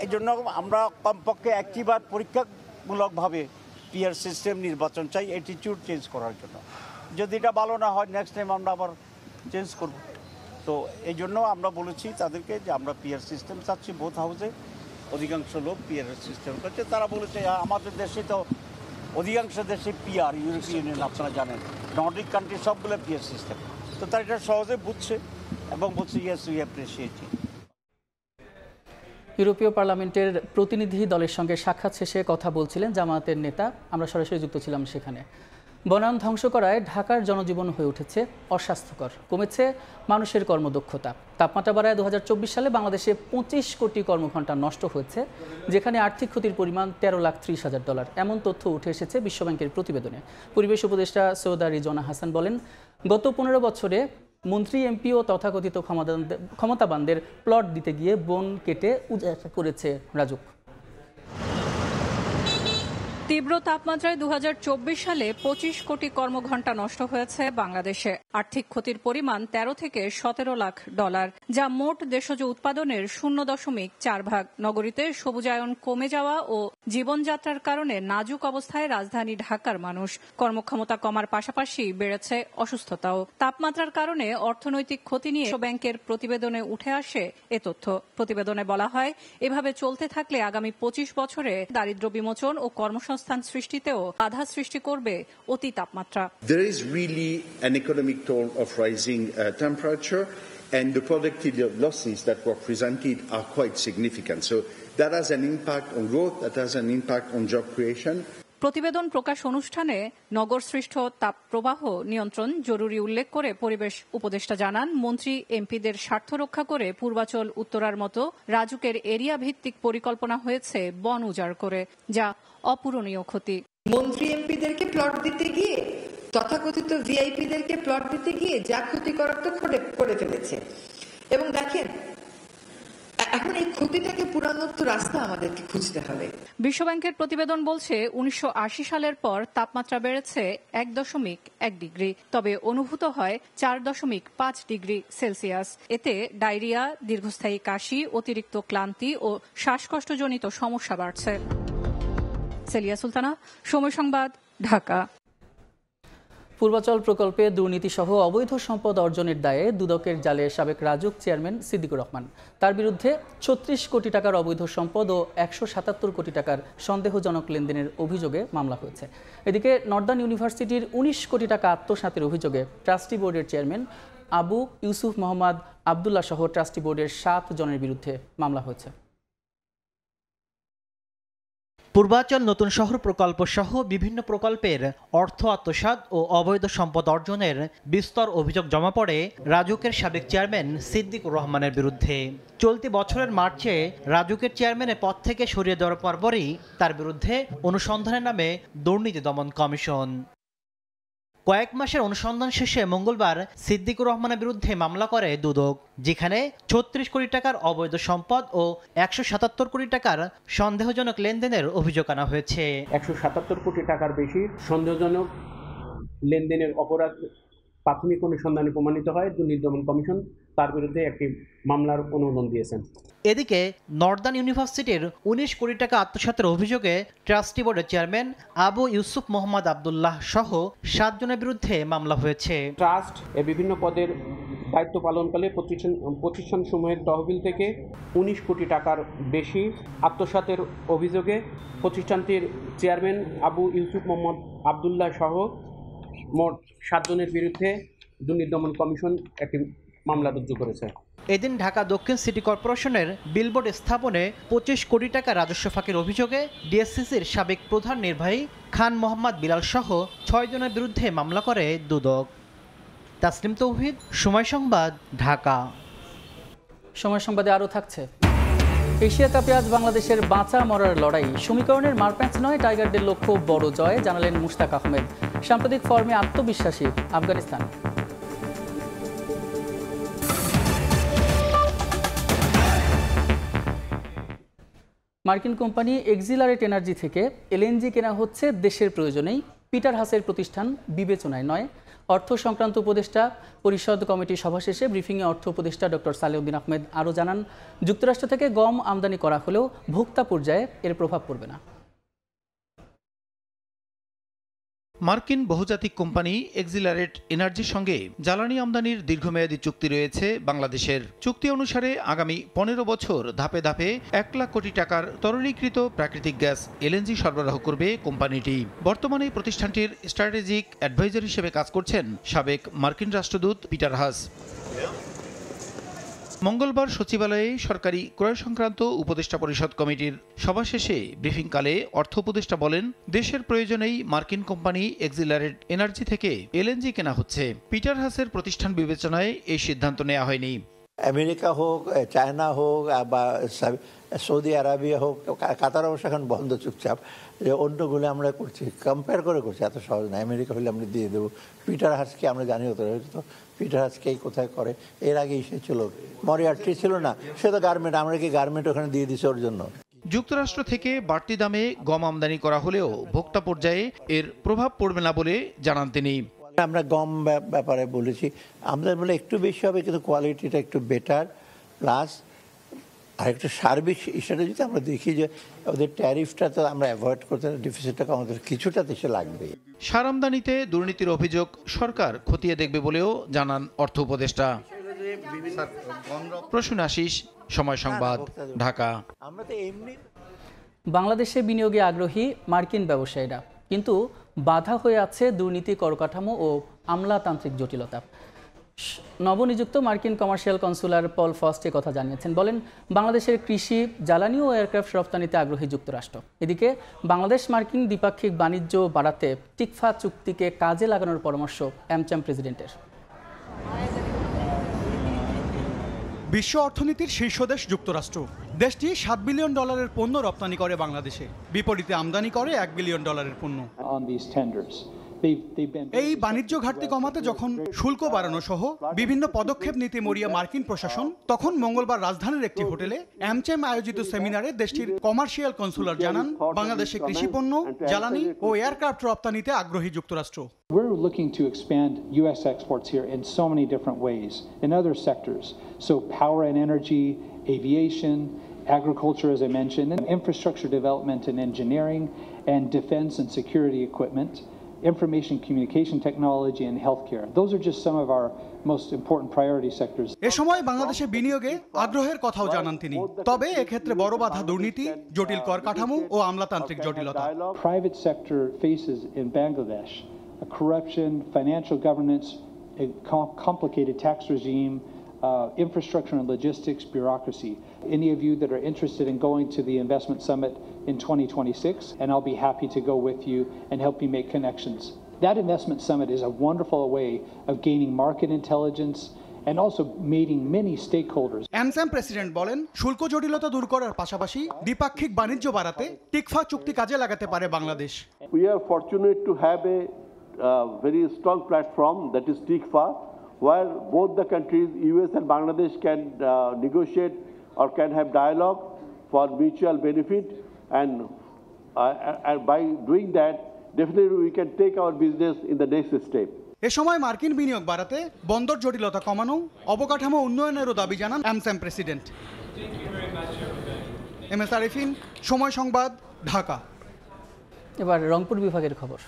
এই জন্য আমরা কমপক্ষে একটিবার পরীক্ষামূলকভাবে পিআর সিস্টেম নির্বাচন চাই, অ্যাটিটিউড চেঞ্জ করার জন্য। যদি এটা ভালো না হয় নেক্সট টাইম আমরা আবার চেঞ্জ করব। তো এই জন্য আমরা বলেছি তাদেরকে যে আমরা পিআর সিস্টেম চাচ্ছি বোথ হাউসে। অধিকাংশ লোক পিআর সিস্টেম করছে। তারা বলেছে আমাদের দেশে তো অধিকাংশ দেশে পিআর, ইউরোপিয়ান ইউনিয়ন আপনারা জানেন, নর্ডিক কান্ট্রি সবগুলো পিআর সিস্টেম। তো তারা এটা সহজে বুঝছে এবং বলছে ইয়েস উই অ্যাপ্রিসিয়েট ইট। ইউরোপীয় পার্লামেন্টের প্রতিনিধি দলের সঙ্গে সাক্ষাৎ শেষে কথা বলছিলেন জামায়াতের নেতা। আমরা সরাসরি যুক্ত ছিলাম সেখানে। বনায়ন ধ্বংস করায় ঢাকার জনজীবন হয়ে উঠেছে অস্বাস্থ্যকর, কমেছে মানুষের কর্মদক্ষতা। তাপমাত্রা বাড়ায় 2024 সালে বাংলাদেশে 25 কোটি কর্মঘণ্টা নষ্ট হয়েছে, যেখানে আর্থিক ক্ষতির পরিমাণ $13,30,000। এমন তথ্য উঠে এসেছে বিশ্বব্যাংকের প্রতিবেদনে। পরিবেশ উপদেষ্টা সৈয়দা রিজওয়ানা হাসান বলেন, গত 15 বছরে মন্ত্রী, এমপি ও তথাকথিত ক্ষমতাবানদের প্লট দিতে গিয়ে বন কেটে উজাড় করেছে রাজুক। তীব্র তাপমাত্রায় 2024 সালে 25 কোটি কর্মঘণ্টা নষ্ট হয়েছে বাংলাদেশে। আর্থিক ক্ষতির পরিমাণ $13 থেকে $17 লাখ, যা মোট দেশজ উৎপাদনের 0.4 ভাগ। নগরীতে সবুজায়ন কমে যাওয়া ও জীবনযাত্রার কারণে নাজুক অবস্থায় রাজধানী ঢাকার মানুষ। কর্মক্ষমতা কমার পাশাপাশি বেড়েছে অসুস্থতাও। তাপমাত্রার কারণে অর্থনৈতিক ক্ষতি নিয়ে ব্যাংকের প্রতিবেদনে উঠে আসে এ তথ্য। প্রতিবেদনে বলা হয়, এভাবে চলতে থাকলে আগামী 25 বছরে দারিদ্র্য বিমোচন ও কর্মসংস্থান সৃষ্টিতেও বাধা সৃষ্টি করবে অতি তাপমাত্রা। There is really an economic toll of rising temperature, and the productivity losses that were presented are quite significant. So that has an impact on growth, that has an impact on job creation. প্রতিবেদন প্রকাশ অনুষ্ঠানে নগর সৃষ্ট তাপ প্রবাহ নিয়ন্ত্রণ জরুরি উল্লেখ করে পরিবেশ উপদেষ্টা জানান, মন্ত্রী, এমপিদের স্বার্থ রক্ষা করে পূর্বাচল, উত্তরার মতো রাজুকের এরিয়া ভিত্তিক পরিকল্পনা হয়েছে বন উজাড় করে, যা অপূরণীয় ক্ষতি। মন্ত্রী, এমপিদেরকে প্লট দিতে গিয়ে, তথাকথিত ভিআইপিদেরকে প্লট দিতে গিয়ে যা ক্ষতি করার তো করে ফেলেছে। এবং দেখেন, এখন এই ক্ষতিটাকে পুরানোর তো রাস্তা আমাদেরকে খুঁজতে হবে। বিশ্বব্যাংকের প্রতিবেদন বলছে, 1980 সালের পর তাপমাত্রা বেড়েছে 1.1 ডিগ্রি, তবে অনুভূত হয় 4.5 ডিগ্রি সেলসিয়াস। এতে ডায়রিয়া, দীর্ঘস্থায়ী কাশি, অতিরিক্ত ক্লান্তি ও শ্বাসকষ্টজনিত সমস্যা বাড়ছে। সেলিয়া সুলতানা, সময় সংবাদ, ঢাকা। পূর্বাচল প্রকল্পে দুর্নীতিসহ অবৈধ সম্পদ অর্জনের দায়ে দুদকের জালে সাবেক রাজুক চেয়ারম্যান সিদ্দিকুর রহমান। তার বিরুদ্ধে 36 কোটি টাকার অবৈধ সম্পদ ও 177 কোটি টাকার সন্দেহজনক লেনদেনের অভিযোগে মামলা হয়েছে। এদিকে নর্দার্ন ইউনিভার্সিটির 19 কোটি টাকা আত্মসাতের অভিযোগে ট্রাস্টি বোর্ডের চেয়ারম্যান আবু ইউসুফ মোহাম্মদ আবদুল্লাহ সহ ট্রাস্টি বোর্ডের 7 জনের বিরুদ্ধে মামলা হয়েছে। পূর্বাচল নতুন শহর প্রকল্প সহ বিভিন্ন প্রকল্পের অর্থ আত্মসাৎ ও অবৈধ সম্পদ অর্জনের বিস্তর অভিযোগ জমা পড়ে রাজুকের সাবেক চেয়ারম্যান সিদ্দিকুর রহমানের বিরুদ্ধে। চলতি বছরের মার্চে রাজুকের চেয়ারম্যানের পদ থেকে সরিয়ে দেওয়ার পরপরই তার বিরুদ্ধে অনুসন্ধানের নামে দুর্নীতি দমন কমিশন। কয়েক মাসের অনুসন্ধান শেষে মঙ্গলবার সিদ্দিকুর রহমানের বিরুদ্ধে মামলা করে দুদক, যেখানে 36 কোটি টাকার অবৈধ সম্পদ ও 177 কোটি টাকার সন্দেহজনক লেনদেনের অভিযোগ আনা হয়েছে। 177 কোটি টাকার বেশি সন্দেহজনক লেনদেনের অপরাধ প্রাথমিক অনুসন্ধানে প্রমাণিত হয়। দুর্নীতি দমন কমিশন তার বিরুদ্ধে একটি মামলার অনুমোদন দিয়েছেন। এদিকে নর্দার্ন ইউনিভার্সিটির 19 কোটি টাকা আত্মসাতের অভিযোগে ট্রাস্টি বোর্ডের চেয়ারম্যান আবু ইউসুফ মোহাম্মদ আবদুল্লাহ সহ 7 জনের বিরুদ্ধে মামলা হয়েছে। ট্রাস্ট বিভিন্ন পদের দায়িত্ব পালনকালে প্রতিষ্ঠানসমূহের তহবিল থেকে 19 কোটি টাকার বেশি আত্মসাতের অভিযোগে প্রতিষ্ঠানটির চেয়ারম্যান আবু ইউসুফ মোহাম্মদ আবদুল্লাহ সহ মোট 7 জনের বিরুদ্ধে দুর্নীতি দমন কমিশন একটি মামলা রুজু করেছে। এদিন ঢাকা দক্ষিণ সিটি কর্পোরেশনের বিলবোর্ড স্থাপনে 25 কোটি টাকা রাজস্ব ফাঁকির অভিযোগে ডিএসসিসির সাবেক প্রধান নির্বাহী খান মোহাম্মদ বিলাল সহ 6 জনের বিরুদ্ধে মামলা করে দুদক। তাসলিম তৌহিদ, সময় সংবাদ, ঢাকা। সময় সংবাদে আরও থাকছে, এশিয়া কাপে আজ বাংলাদেশের বাঁচা মরার লড়াই। সমীকরণের মারপ্যাচ নয়, টাইগারদের লক্ষ্য বড় জয়, জানালেন মুশতাক আহমেদ। সাম্প্রতিক ফর্মে আত্মবিশ্বাসী আফগানিস্তান। মার্কিন কোম্পানি এক্সিলারেট এনার্জি থেকে এলএনজি কেনা হচ্ছে দেশের প্রয়োজনেই। পিটার হাসের প্রতিষ্ঠান বিবেচনায় নয়। অর্থ সংক্রান্ত উপদেষ্টা পরিষদ কমিটির সভা শেষে ব্রিফিংয়ে অর্থ উপদেষ্টা ডক্টর সালেউদ্দিন আহমেদ আরও জানান, যুক্তরাষ্ট্র থেকে গম আমদানি করা হলেও ভোক্তা পর্যায়ে এর প্রভাব পড়বে না। মার্কিন বহুজাতিক কোম্পানি এক্সিলারেট এনার্জির সঙ্গে জ্বালানি আমদানির দীর্ঘমেয়াদী চুক্তি রয়েছে বাংলাদেশের। চুক্তি অনুসারে আগামী 15 বছর ধাপে ধাপে 1 লাখ কোটি টাকার তরলীকৃত প্রাকৃতিক গ্যাস এলএনজি সরবরাহ করবে কোম্পানিটি। বর্তমানে প্রতিষ্ঠানটির স্ট্র্যাটেজিক অ্যাডভাইজার হিসেবে কাজ করছেন সাবেক মার্কিন রাষ্ট্রদূত পিটার হাস। মঙ্গলবার সচিবালয়ে সরকারি ক্রয় সংক্রান্ত উপদেষ্টা পরিষদ কমিটির সভা শেষে ব্রিফিংকালে অর্থ উপদেষ্টা বলেন, দেশের প্রয়োজনেই মার্কিন কোম্পানি এক্সিলারেট এনার্জি থেকে এলএনজি কেনা হচ্ছে। পিটার হাসের প্রতিষ্ঠান বিবেচনায় এই সিদ্ধান্ত নেওয়া হয়নি। আমেরিকা হোক, চায়না হোক বা সৌদি আরবিয়া হোক, কাতার অবশ্য এখন বন্ধ চুপচাপ, যে অন্যগুলো আমরা করছি, কম্পেয়ার করে করছি, এত সহজ না। আমেরিকা হলে আমরা দিয়ে দেবো, পিটার হাসকে আমরা জানি হতো, পিটার হাসকেই কোথায় করে। এর আগেই সে ছিল, মরিয়ার্টি ছিল না, সে তো গার্মেন্ট, আমরা কি গার্মেন্ট ওখানে দিয়ে দিছি ওর জন্য। যুক্তরাষ্ট্র থেকে বাড়তি দামে গম আমদানি করা হলেও ভোক্তা পর্যায়ে এর প্রভাব পড়বে না বলে জানান তিনি। আমরা গম ব্যাপারে বলেছি, আমাদের বলে একটু বেশি হবে, কিন্তু কোয়ালিটিটা একটু বেটার, প্লাস আরেকটা সার্বিক হিসাবে যদি আমরা দেখি যে ওদের ট্যারিফটা তো আমরা অ্যাভয়েড করতে, ডিফিসিটটা কমাতে কিছুটা দেশে লাগবে। সার আমদানিতে দুর্নীতির অভিযোগ সরকার খতিয়ে দেখবে বলেও জানান অর্থ উপদেষ্টা। প্রসূন আশিস, সময় সংবাদ, ঢাকা। বাংলাদেশে বিনিয়োগে আগ্রহী মার্কিন ব্যবসায়ীরা, কিন্তু বাধা হয়ে আছে দুর্নীতি, করকাঠামো ও আমলাতান্ত্রিক জটিলতা। নবনিযুক্ত মার্কিন কমার্শিয়াল কনসুলার পল ফস্ট কথা জানিয়েছেন। বলেন, বাংলাদেশের কৃষি, জ্বালানি ও এয়ারক্রাফট রপ্তানিতে আগ্রহী যুক্তরাষ্ট্র। এদিকে বাংলাদেশ মার্কিন দ্বিপাক্ষিক বাণিজ্য বাড়াতে টিকফা চুক্তিকে কাজে লাগানোর পরামর্শ অ্যামচাম প্রেসিডেন্টের। বিশ্ব অর্থনীতির শীর্ষ দেশ যুক্তরাষ্ট্র। দেশটি $7 বিলিয়ন পণ্য রপ্তানি করে বাংলাদেশে, বিপরীতে আমদানি করে $1 বিলিয়ন পণ্য। এই বাণিজ্য ঘাটতি কমাতে যখন শুল্ক বাড়ানো সহ বিভিন্ন পদক্ষেপ নিতে মরিয়া মার্কিন প্রশাসন, তখন মঙ্গলবার রাজধানীর একটি হোটেলে অ্যামচেম আয়োজিত সেমিনারে দেশটির কমার্শিয়াল কনসুলার জানান, বাংলাদেশে কৃষিপণ্য, জ্বালানি ও এয়ারক্রাফট রপ্তানিতে আগ্রহী যুক্তরাষ্ট্র। We're looking to expand U.S. exports here in so many different ways in other sectors. So power and energy, aviation, agriculture, as I mentioned, and infrastructure development and engineering, and defense and security equipment, information communication technology, and healthcare. Those are just some of our most important priority sectors. এ সময় বাংলাদেশে বিনিয়োগে আগ্রহের কথাও জানান তিনি। তবে এক্ষেত্রে বড় বাধা দুর্নীতি, জটিল কর কাঠামো ও আমলাতান্ত্রিক জটিলতা। Private sector faces in Bangladesh corruption, financial governance, a complicated tax regime, infrastructure and logistics, bureaucracy. Any of you that are interested in going to the investment summit in 2026, and I'll be happy to go with you and help you make connections. That investment summit is a wonderful way of gaining market intelligence and also meeting many stakeholders. AmCham president বলেন, শুল্ক জটিলতা দূর করার পাশাপাশি দ্বিপাক্ষিক বাণিজ্য বাড়াতে TICFA চুক্তি কাজে লাগাতে পারে Bangladesh. We are fortunate to have a very strong platform, that is TICFA, where both the countries, US and Bangladesh, can negotiate or can have dialogue for mutual benefit, and by doing that, definitely we can take our business in the next step. এ সময় মার্কিন বিনিয়োগ বাড়াতে বন্দর জটিলতা কমানো, অবকাঠামো উন্নয়নেরও দাবি জানান অ্যামচাম প্রেসিডেন্ট। MS আরিফিন, সময় সংবাদ, ঢাকা। এবার রংপুর বিভাগের খবর।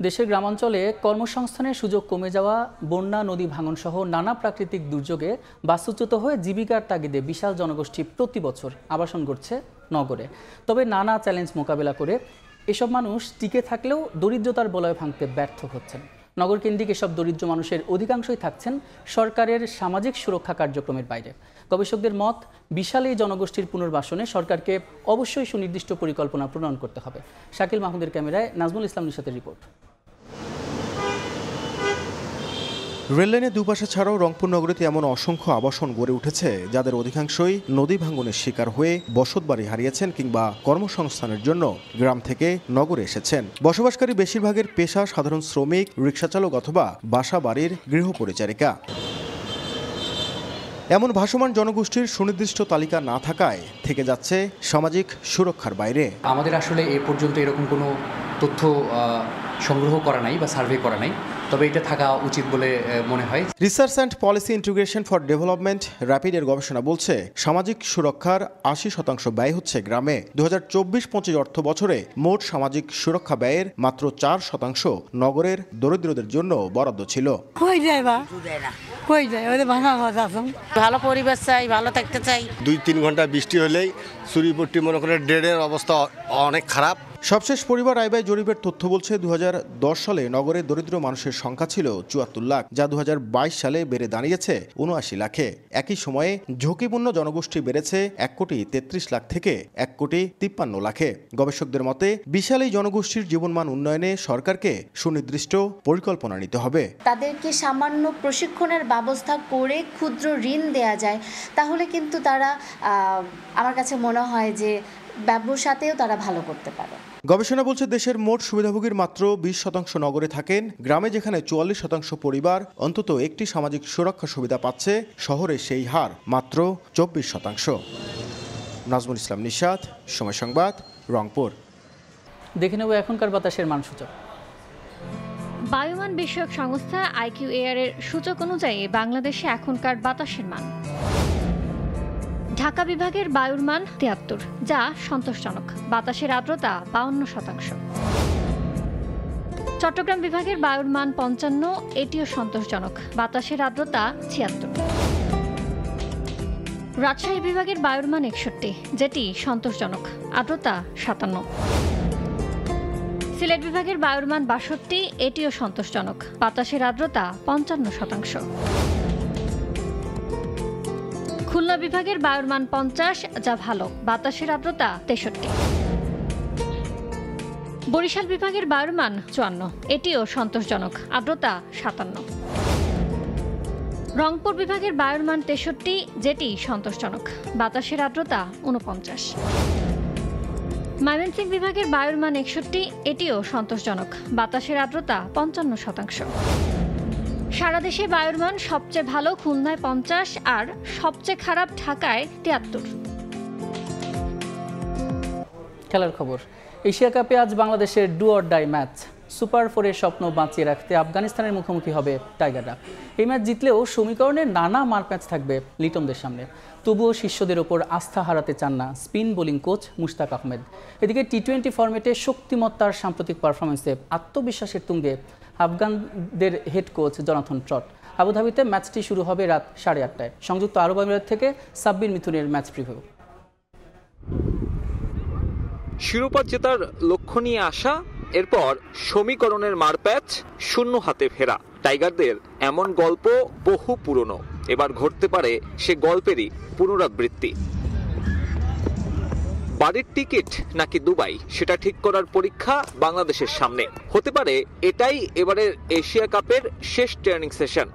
দেশের গ্রামাঞ্চলে কর্মসংস্থানের সুযোগ কমে যাওয়া, বন্যা, নদী ভাঙন সহ নানা প্রাকৃতিক দুর্যোগে বাস্তুচ্যুত হয়ে জীবিকার তাগিদে বিশাল জনগোষ্ঠী প্রতি বছর আবাসন করছে নগরে। তবে নানা চ্যালেঞ্জ মোকাবেলা করে এসব মানুষ টিকে থাকলেও দরিদ্রতার বলয় ভাঙতে ব্যর্থ হচ্ছেন। নগরকেন্দ্রিক এসব দরিদ্র মানুষের অধিকাংশই থাকছেন সরকারের সামাজিক সুরক্ষা কার্যক্রমের বাইরে। গবেষকদের মত, বিশাল এই জনগোষ্ঠীর পুনর্বাসনে সরকারকে অবশ্যই সুনির্দিষ্ট পরিকল্পনা প্রণয়ন করতে হবে। শাকিল মাহমুদের ক্যামেরায় নাজমুল ইসলাম নিশাতের রিপোর্ট। রেললাইনের দুপাশে ছাড়াও রংপুর নগরীতে এমন অসংখ্য আবাসন গড়ে উঠেছে যাদের অধিকাংশই নদী ভাঙনের শিকার হয়ে বসতবাড়ি হারিয়েছেন কিংবা কর্মসংস্থানের জন্য গ্রাম থেকে নগরে এসেছেন। বসবাসকারী বেশিরভাগের পেশা সাধারণ শ্রমিক, রিকশাচালক অথবা বাসা বাড়ির গৃহপরিচারিকা। এমন ভাসমান জনগোষ্ঠীর সুনির্দিষ্ট তালিকা না থাকায় থেকে যাচ্ছে সামাজিক সুরক্ষার বাইরে। আমাদের আসলে এ পর্যন্ত এরকম কোনো তথ্য সংগ্রহ করা নাই বা সার্ভে করা নাই, তবে এটা থাকা উচিত বলে মনে হয়। Research and policy integration for development র্যাপিডের গবেষণা বলছে, সামাজিক সুরক্ষার 80% ব্যয় হচ্ছে গ্রামে। 2024-25 অর্থ বছরে মোট সামাজিক সুরক্ষা ব্যয়ের মাত্র 4% নগরের দরিদ্রদের জন্য বরাদ্দ ছিল। ভালো পরিবেশ চাই, ভালো থাকতে চাই। 2-3 ঘন্টা বৃষ্টি হলেই চুরিপট্টি মনে করে ড্রেনের অবস্থা অনেক খারাপ। সবশেষ পরিবার আয় ব্যয় জরিপের তথ্য বলছে 2010 সালে নগরে দরিদ্র মানুষের সংখ্যা ছিল 74 লাখ, যা 2022 সালে বেড়ে দাঁড়িয়েছে 79 লাখে। একই সময়ে ঝুঁকিপূর্ণ জনগোষ্ঠী বেড়েছে 1,33 লাখ থেকে 1,53 লাখে। গবেষকদের মতে বিশাল এই জনগোষ্ঠীর জীবনমান উন্নয়নে সরকারকে সুনির্দিষ্ট পরিকল্পনা নিতে হবে। তাদেরকে সামান্য প্রশিক্ষণের ব্যবস্থা করে ক্ষুদ্র ঋণ দেয়া যায়, তাহলে কিন্তু তারা আমার কাছে মনে হয় যে ব্যবসাতেও তারা ভালো করতে পারে। গবেষণা বলছে দেশের মোট সুবিধাভোগীর মাত্র 20% নগরে থাকেন। গ্রামে যেখানে 44% পরিবার অন্তত একটি সামাজিক সুরক্ষা সুবিধা পাচ্ছে, শহরে সেই হার মাত্র 24%। নাজমুল ইসলাম নিশাত, সময় সংবাদ, রংপুর। দেখে নেব এখনকার বাতাসের মানসূচক। বায়ুমান বিষয়ক সংস্থা IQAir এর সূচক অনুযায়ী বাংলাদেশে এখনকার বাতাসের মান: ঢাকা বিভাগের বায়ুর মান 73, যা সন্তোষজনক। বাতাসের আর্দ্রতা 52%। চট্টগ্রাম বিভাগের বায়ুর মান 55, এটিও সন্তোষজনক। বাতাসের আর্দ্রতা 76। রাজশাহী বিভাগের বায়ুর মান 61, যেটি সন্তোষজনক। আর্দ্রতা 57। সিলেট বিভাগের বায়ুর মান 62, এটিও সন্তোষজনক। বাতাসের আর্দ্রতা 55%। খুলনা বিভাগের বায়ুর মান 50, যা ভালো। বাতাসের আর্দ্রতা 63। বরিশাল বিভাগের বায়ুর মান 54, এটিও সন্তোষজনক। আর্দ্রতা 57। রংপুর বিভাগের বায়ুর মান 63, যেটি সন্তোষজনক। বাতাসের আর্দ্রতা 49। ময়মনসিংহ বিভাগের বায়ুর মান 61, এটিও সন্তোষজনক। বাতাসের আর্দ্রতা 55%। সারা দেশে বায়ুর মান সবচেয়ে ভালো খুলনায় 50 আর সবচেয়ে খারাপ ঢাকায় 73। খেলার খবর। এশিয়া কাপে আজ বাংলাদেশের do or die match. Super 4-এর স্বপ্ন বাঁচিয়ে রাখতে আফগানিস্তানের মুখোমুখি হবে টাইগাররা। এই ম্যাচ জিতলেও সমীকরণের নানা মারপ্যাচ থাকবে লিটনদের সামনে। তবুও শিষ্যদের ওপর আস্থা হারাতে চান না spin bowling coach Mushtaq Ahmed. এদিকে টি-20 ফরম্যাটে শক্তিমত্তার সাম্প্রতিক পারফরমেন্সে আত্মবিশ্বাসের তুঙ্গে আফগানদের হেড কোচ জনাথন ট্রট। আবুধাবিতে ম্যাচটি শুরু হবে রাত 8:30টায়। সংযুক্ত আরব আমিরাত থেকে সাব্বির মিথুনের ম্যাচ প্রিভিউ। শিরোপা জেতার লক্ষ্য নিয়ে আসা, এরপর সমীকরণের মারপ্যাচ, শূন্য হাতে ফেরা। টাইগারদের এমন গল্প বহু পুরনো। এবার ঘটতে পারে সে গল্পেরই পুনরাবৃত্তি। বাড়ির টিকিট নাকি দুবাই, সেটা ঠিক করার পরীক্ষা বাংলাদেশের সামনে। হতে পারে এটাই এবারের এশিয়া কাপের শেষ ট্রেনিং সেশন।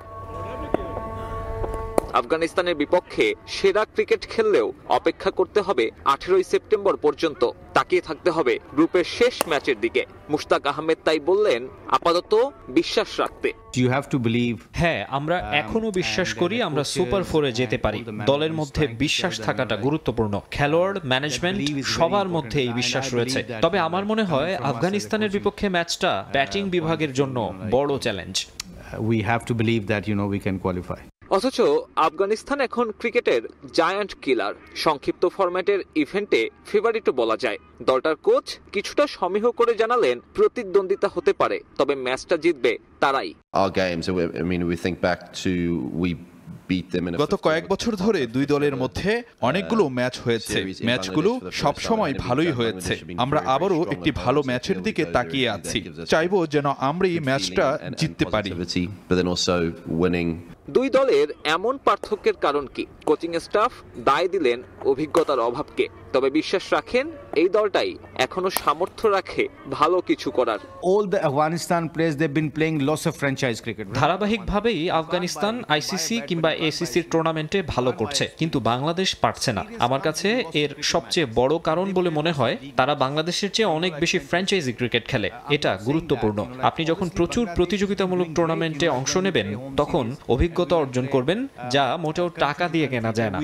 আফগানিস্তানের বিপক্ষে সেরা ক্রিকেট খেললেও অপেক্ষা করতে হবে 18 সেপ্টেম্বর পর্যন্ত। তাকিয়ে থাকতে হবে গ্রুপের শেষ ম্যাচের দিকে। মুশতাক আহমেদ তাই বললেন, আপাতত বিশ্বাস রাখতে। হ্যাঁ, আমরা এখনো বিশ্বাস করি আমরা সুপার 4-এ যেতে পারি। দলের মধ্যে বিশ্বাস থাকাটা গুরুত্বপূর্ণ। খেলোয়াড়, ম্যানেজমেন্ট সবার মধ্যে এই বিশ্বাস রয়েছে। তবে আমার মনে হয় আফগানিস্তানের বিপক্ষে ম্যাচটা ব্যাটিং বিভাগের জন্য বড় চ্যালেঞ্জ। অথচ আফগানিস্তান এখন ক্রিকেটের জায়ান্ট কিলার। সংক্ষিপ্ত ফরম্যাটের ইভেন্টে ফেভারিটও বলা যায়। দলটার কোচ কিছুটা সমীহ করে জানালেন প্রতিদ্বন্দ্বিতা হতে পারে, তবে ম্যাচটা জিতবে তারাই। গত কয়েক বছর ধরে দুই দলের মধ্যে অনেকগুলো ম্যাচ হয়েছে। ম্যাচগুলো সবসময় ভালোই হয়েছে। আমরা আবারও একটি ভালো ম্যাচের দিকে তাকিয়ে আছি। চাইবো যেন আমরা এই ম্যাচটা জিততে পারি। দুই দলের এমন পার্থক্যের কারণ কি? কোচিং স্টাফ দায় দিলেন অভিজ্ঞতার অভাবকে, তবে বিশ্বাস রাখেন এই দলটাই এখনো সামর্থ্য রাখে ভালো কিছু করার। ধারাবাহিকভাবেই আফগানিস্তান আইসিসি কিংবা এসিসির টুর্নামেন্টে ভালো করছে, কিন্তু বাংলাদেশ পারছে না। আমার কাছে এর সবচেয়ে বড় কারণ বলে মনে হয় তারা বাংলাদেশের চেয়ে অনেক বেশি ফ্র্যাঞ্চাইজি ক্রিকেট খেলে। এটা গুরুত্বপূর্ণ। আপনি যখন প্রচুর প্রতিযোগিতামূলক টুর্নামেন্টে অংশ নেবেন তখন অভিজ্ঞতা অর্জন করবেন, যা মোটেও টাকা দিয়ে কেনা যায় না।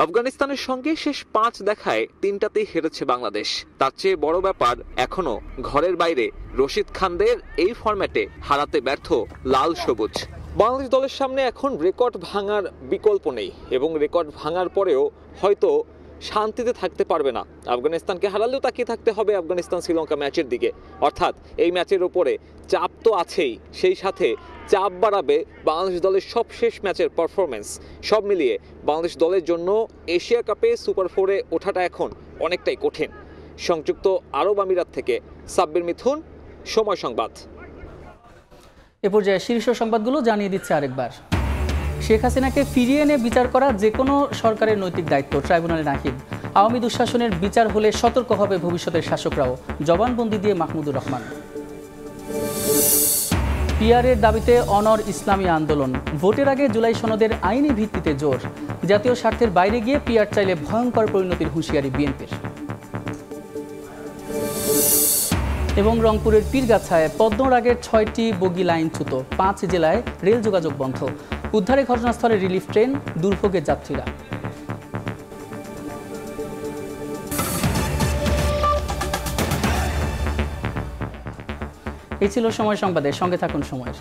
আফগানিস্তানের সঙ্গে শেষ 5 দেখায় 3টাতেই হেরেছে বাংলাদেশ। তার চেয়ে বড় ব্যাপার, এখনো ঘরের বাইরে রশিদ খানদের এই ফরম্যাটে হারাতে ব্যর্থ লাল সবুজ। বাংলাদেশ দলের সামনে এখন রেকর্ড ভাঙার বিকল্প নেই, এবং রেকর্ড ভাঙার পরেও হয়তো শান্তিতে থাকতে পারবে না। আফগানিস্তানকে হারালেও তাকিয়ে থাকতে হবে আফগানিস্তান শ্রীলঙ্কা ম্যাচের দিকে। অর্থাৎ এই ম্যাচের ওপরে চাপ তো আছেই, সেই সাথে চাপ বাড়াবে বাংলাদেশ দলের সব শেষ ম্যাচের পারফরমেন্স। সব মিলিয়ে বাংলাদেশ দলের জন্য এশিয়া কাপে সুপার 4-এ ওঠাটা এখন অনেকটাই কঠিন। সংযুক্ত আরব আমিরাত থেকে সাব্বির মিথুন, সময় সংবাদ। এ পর্যায়ে শীর্ষ সংবাদগুলো জানিয়ে দিচ্ছে আরেকবার। শেখ হাসিনাকে ফিরিয়ে এনে বিচার করা যে কোনো সরকারের নৈতিক দায়িত্ব, ট্রাইব্যুনালে নাহিদ। আওয়ামী দুঃশাসনের বিচার হলে সতর্ক হবে ভবিষ্যতের শাসকরাও, জবানবন্দি দিয়ে মাহমুদুর রহমান। পিআরের দাবিতে অনর ইসলামী আন্দোলন, ভোটের আগে জুলাই সনদের আইনি ভিত্তিতে জোর। জাতীয় স্বার্থের বাইরে গিয়ে পিআর চাইলে ভয়ঙ্কর পরিণতির হুঁশিয়ারি বিএনপির। এবং রংপুরের পীরগাছায় পদ্মরাগের 6টি বগি লাইনচ্যুত, 5 জেলায় রেল যোগাযোগ বন্ধ। উদ্ধারে ঘটনাস্থলে রিলিফ ট্রেন, দুর্ভোগের যাত্রীরা। এই ছিল সময় সংবাদের, সঙ্গে থাকুন সময়ের।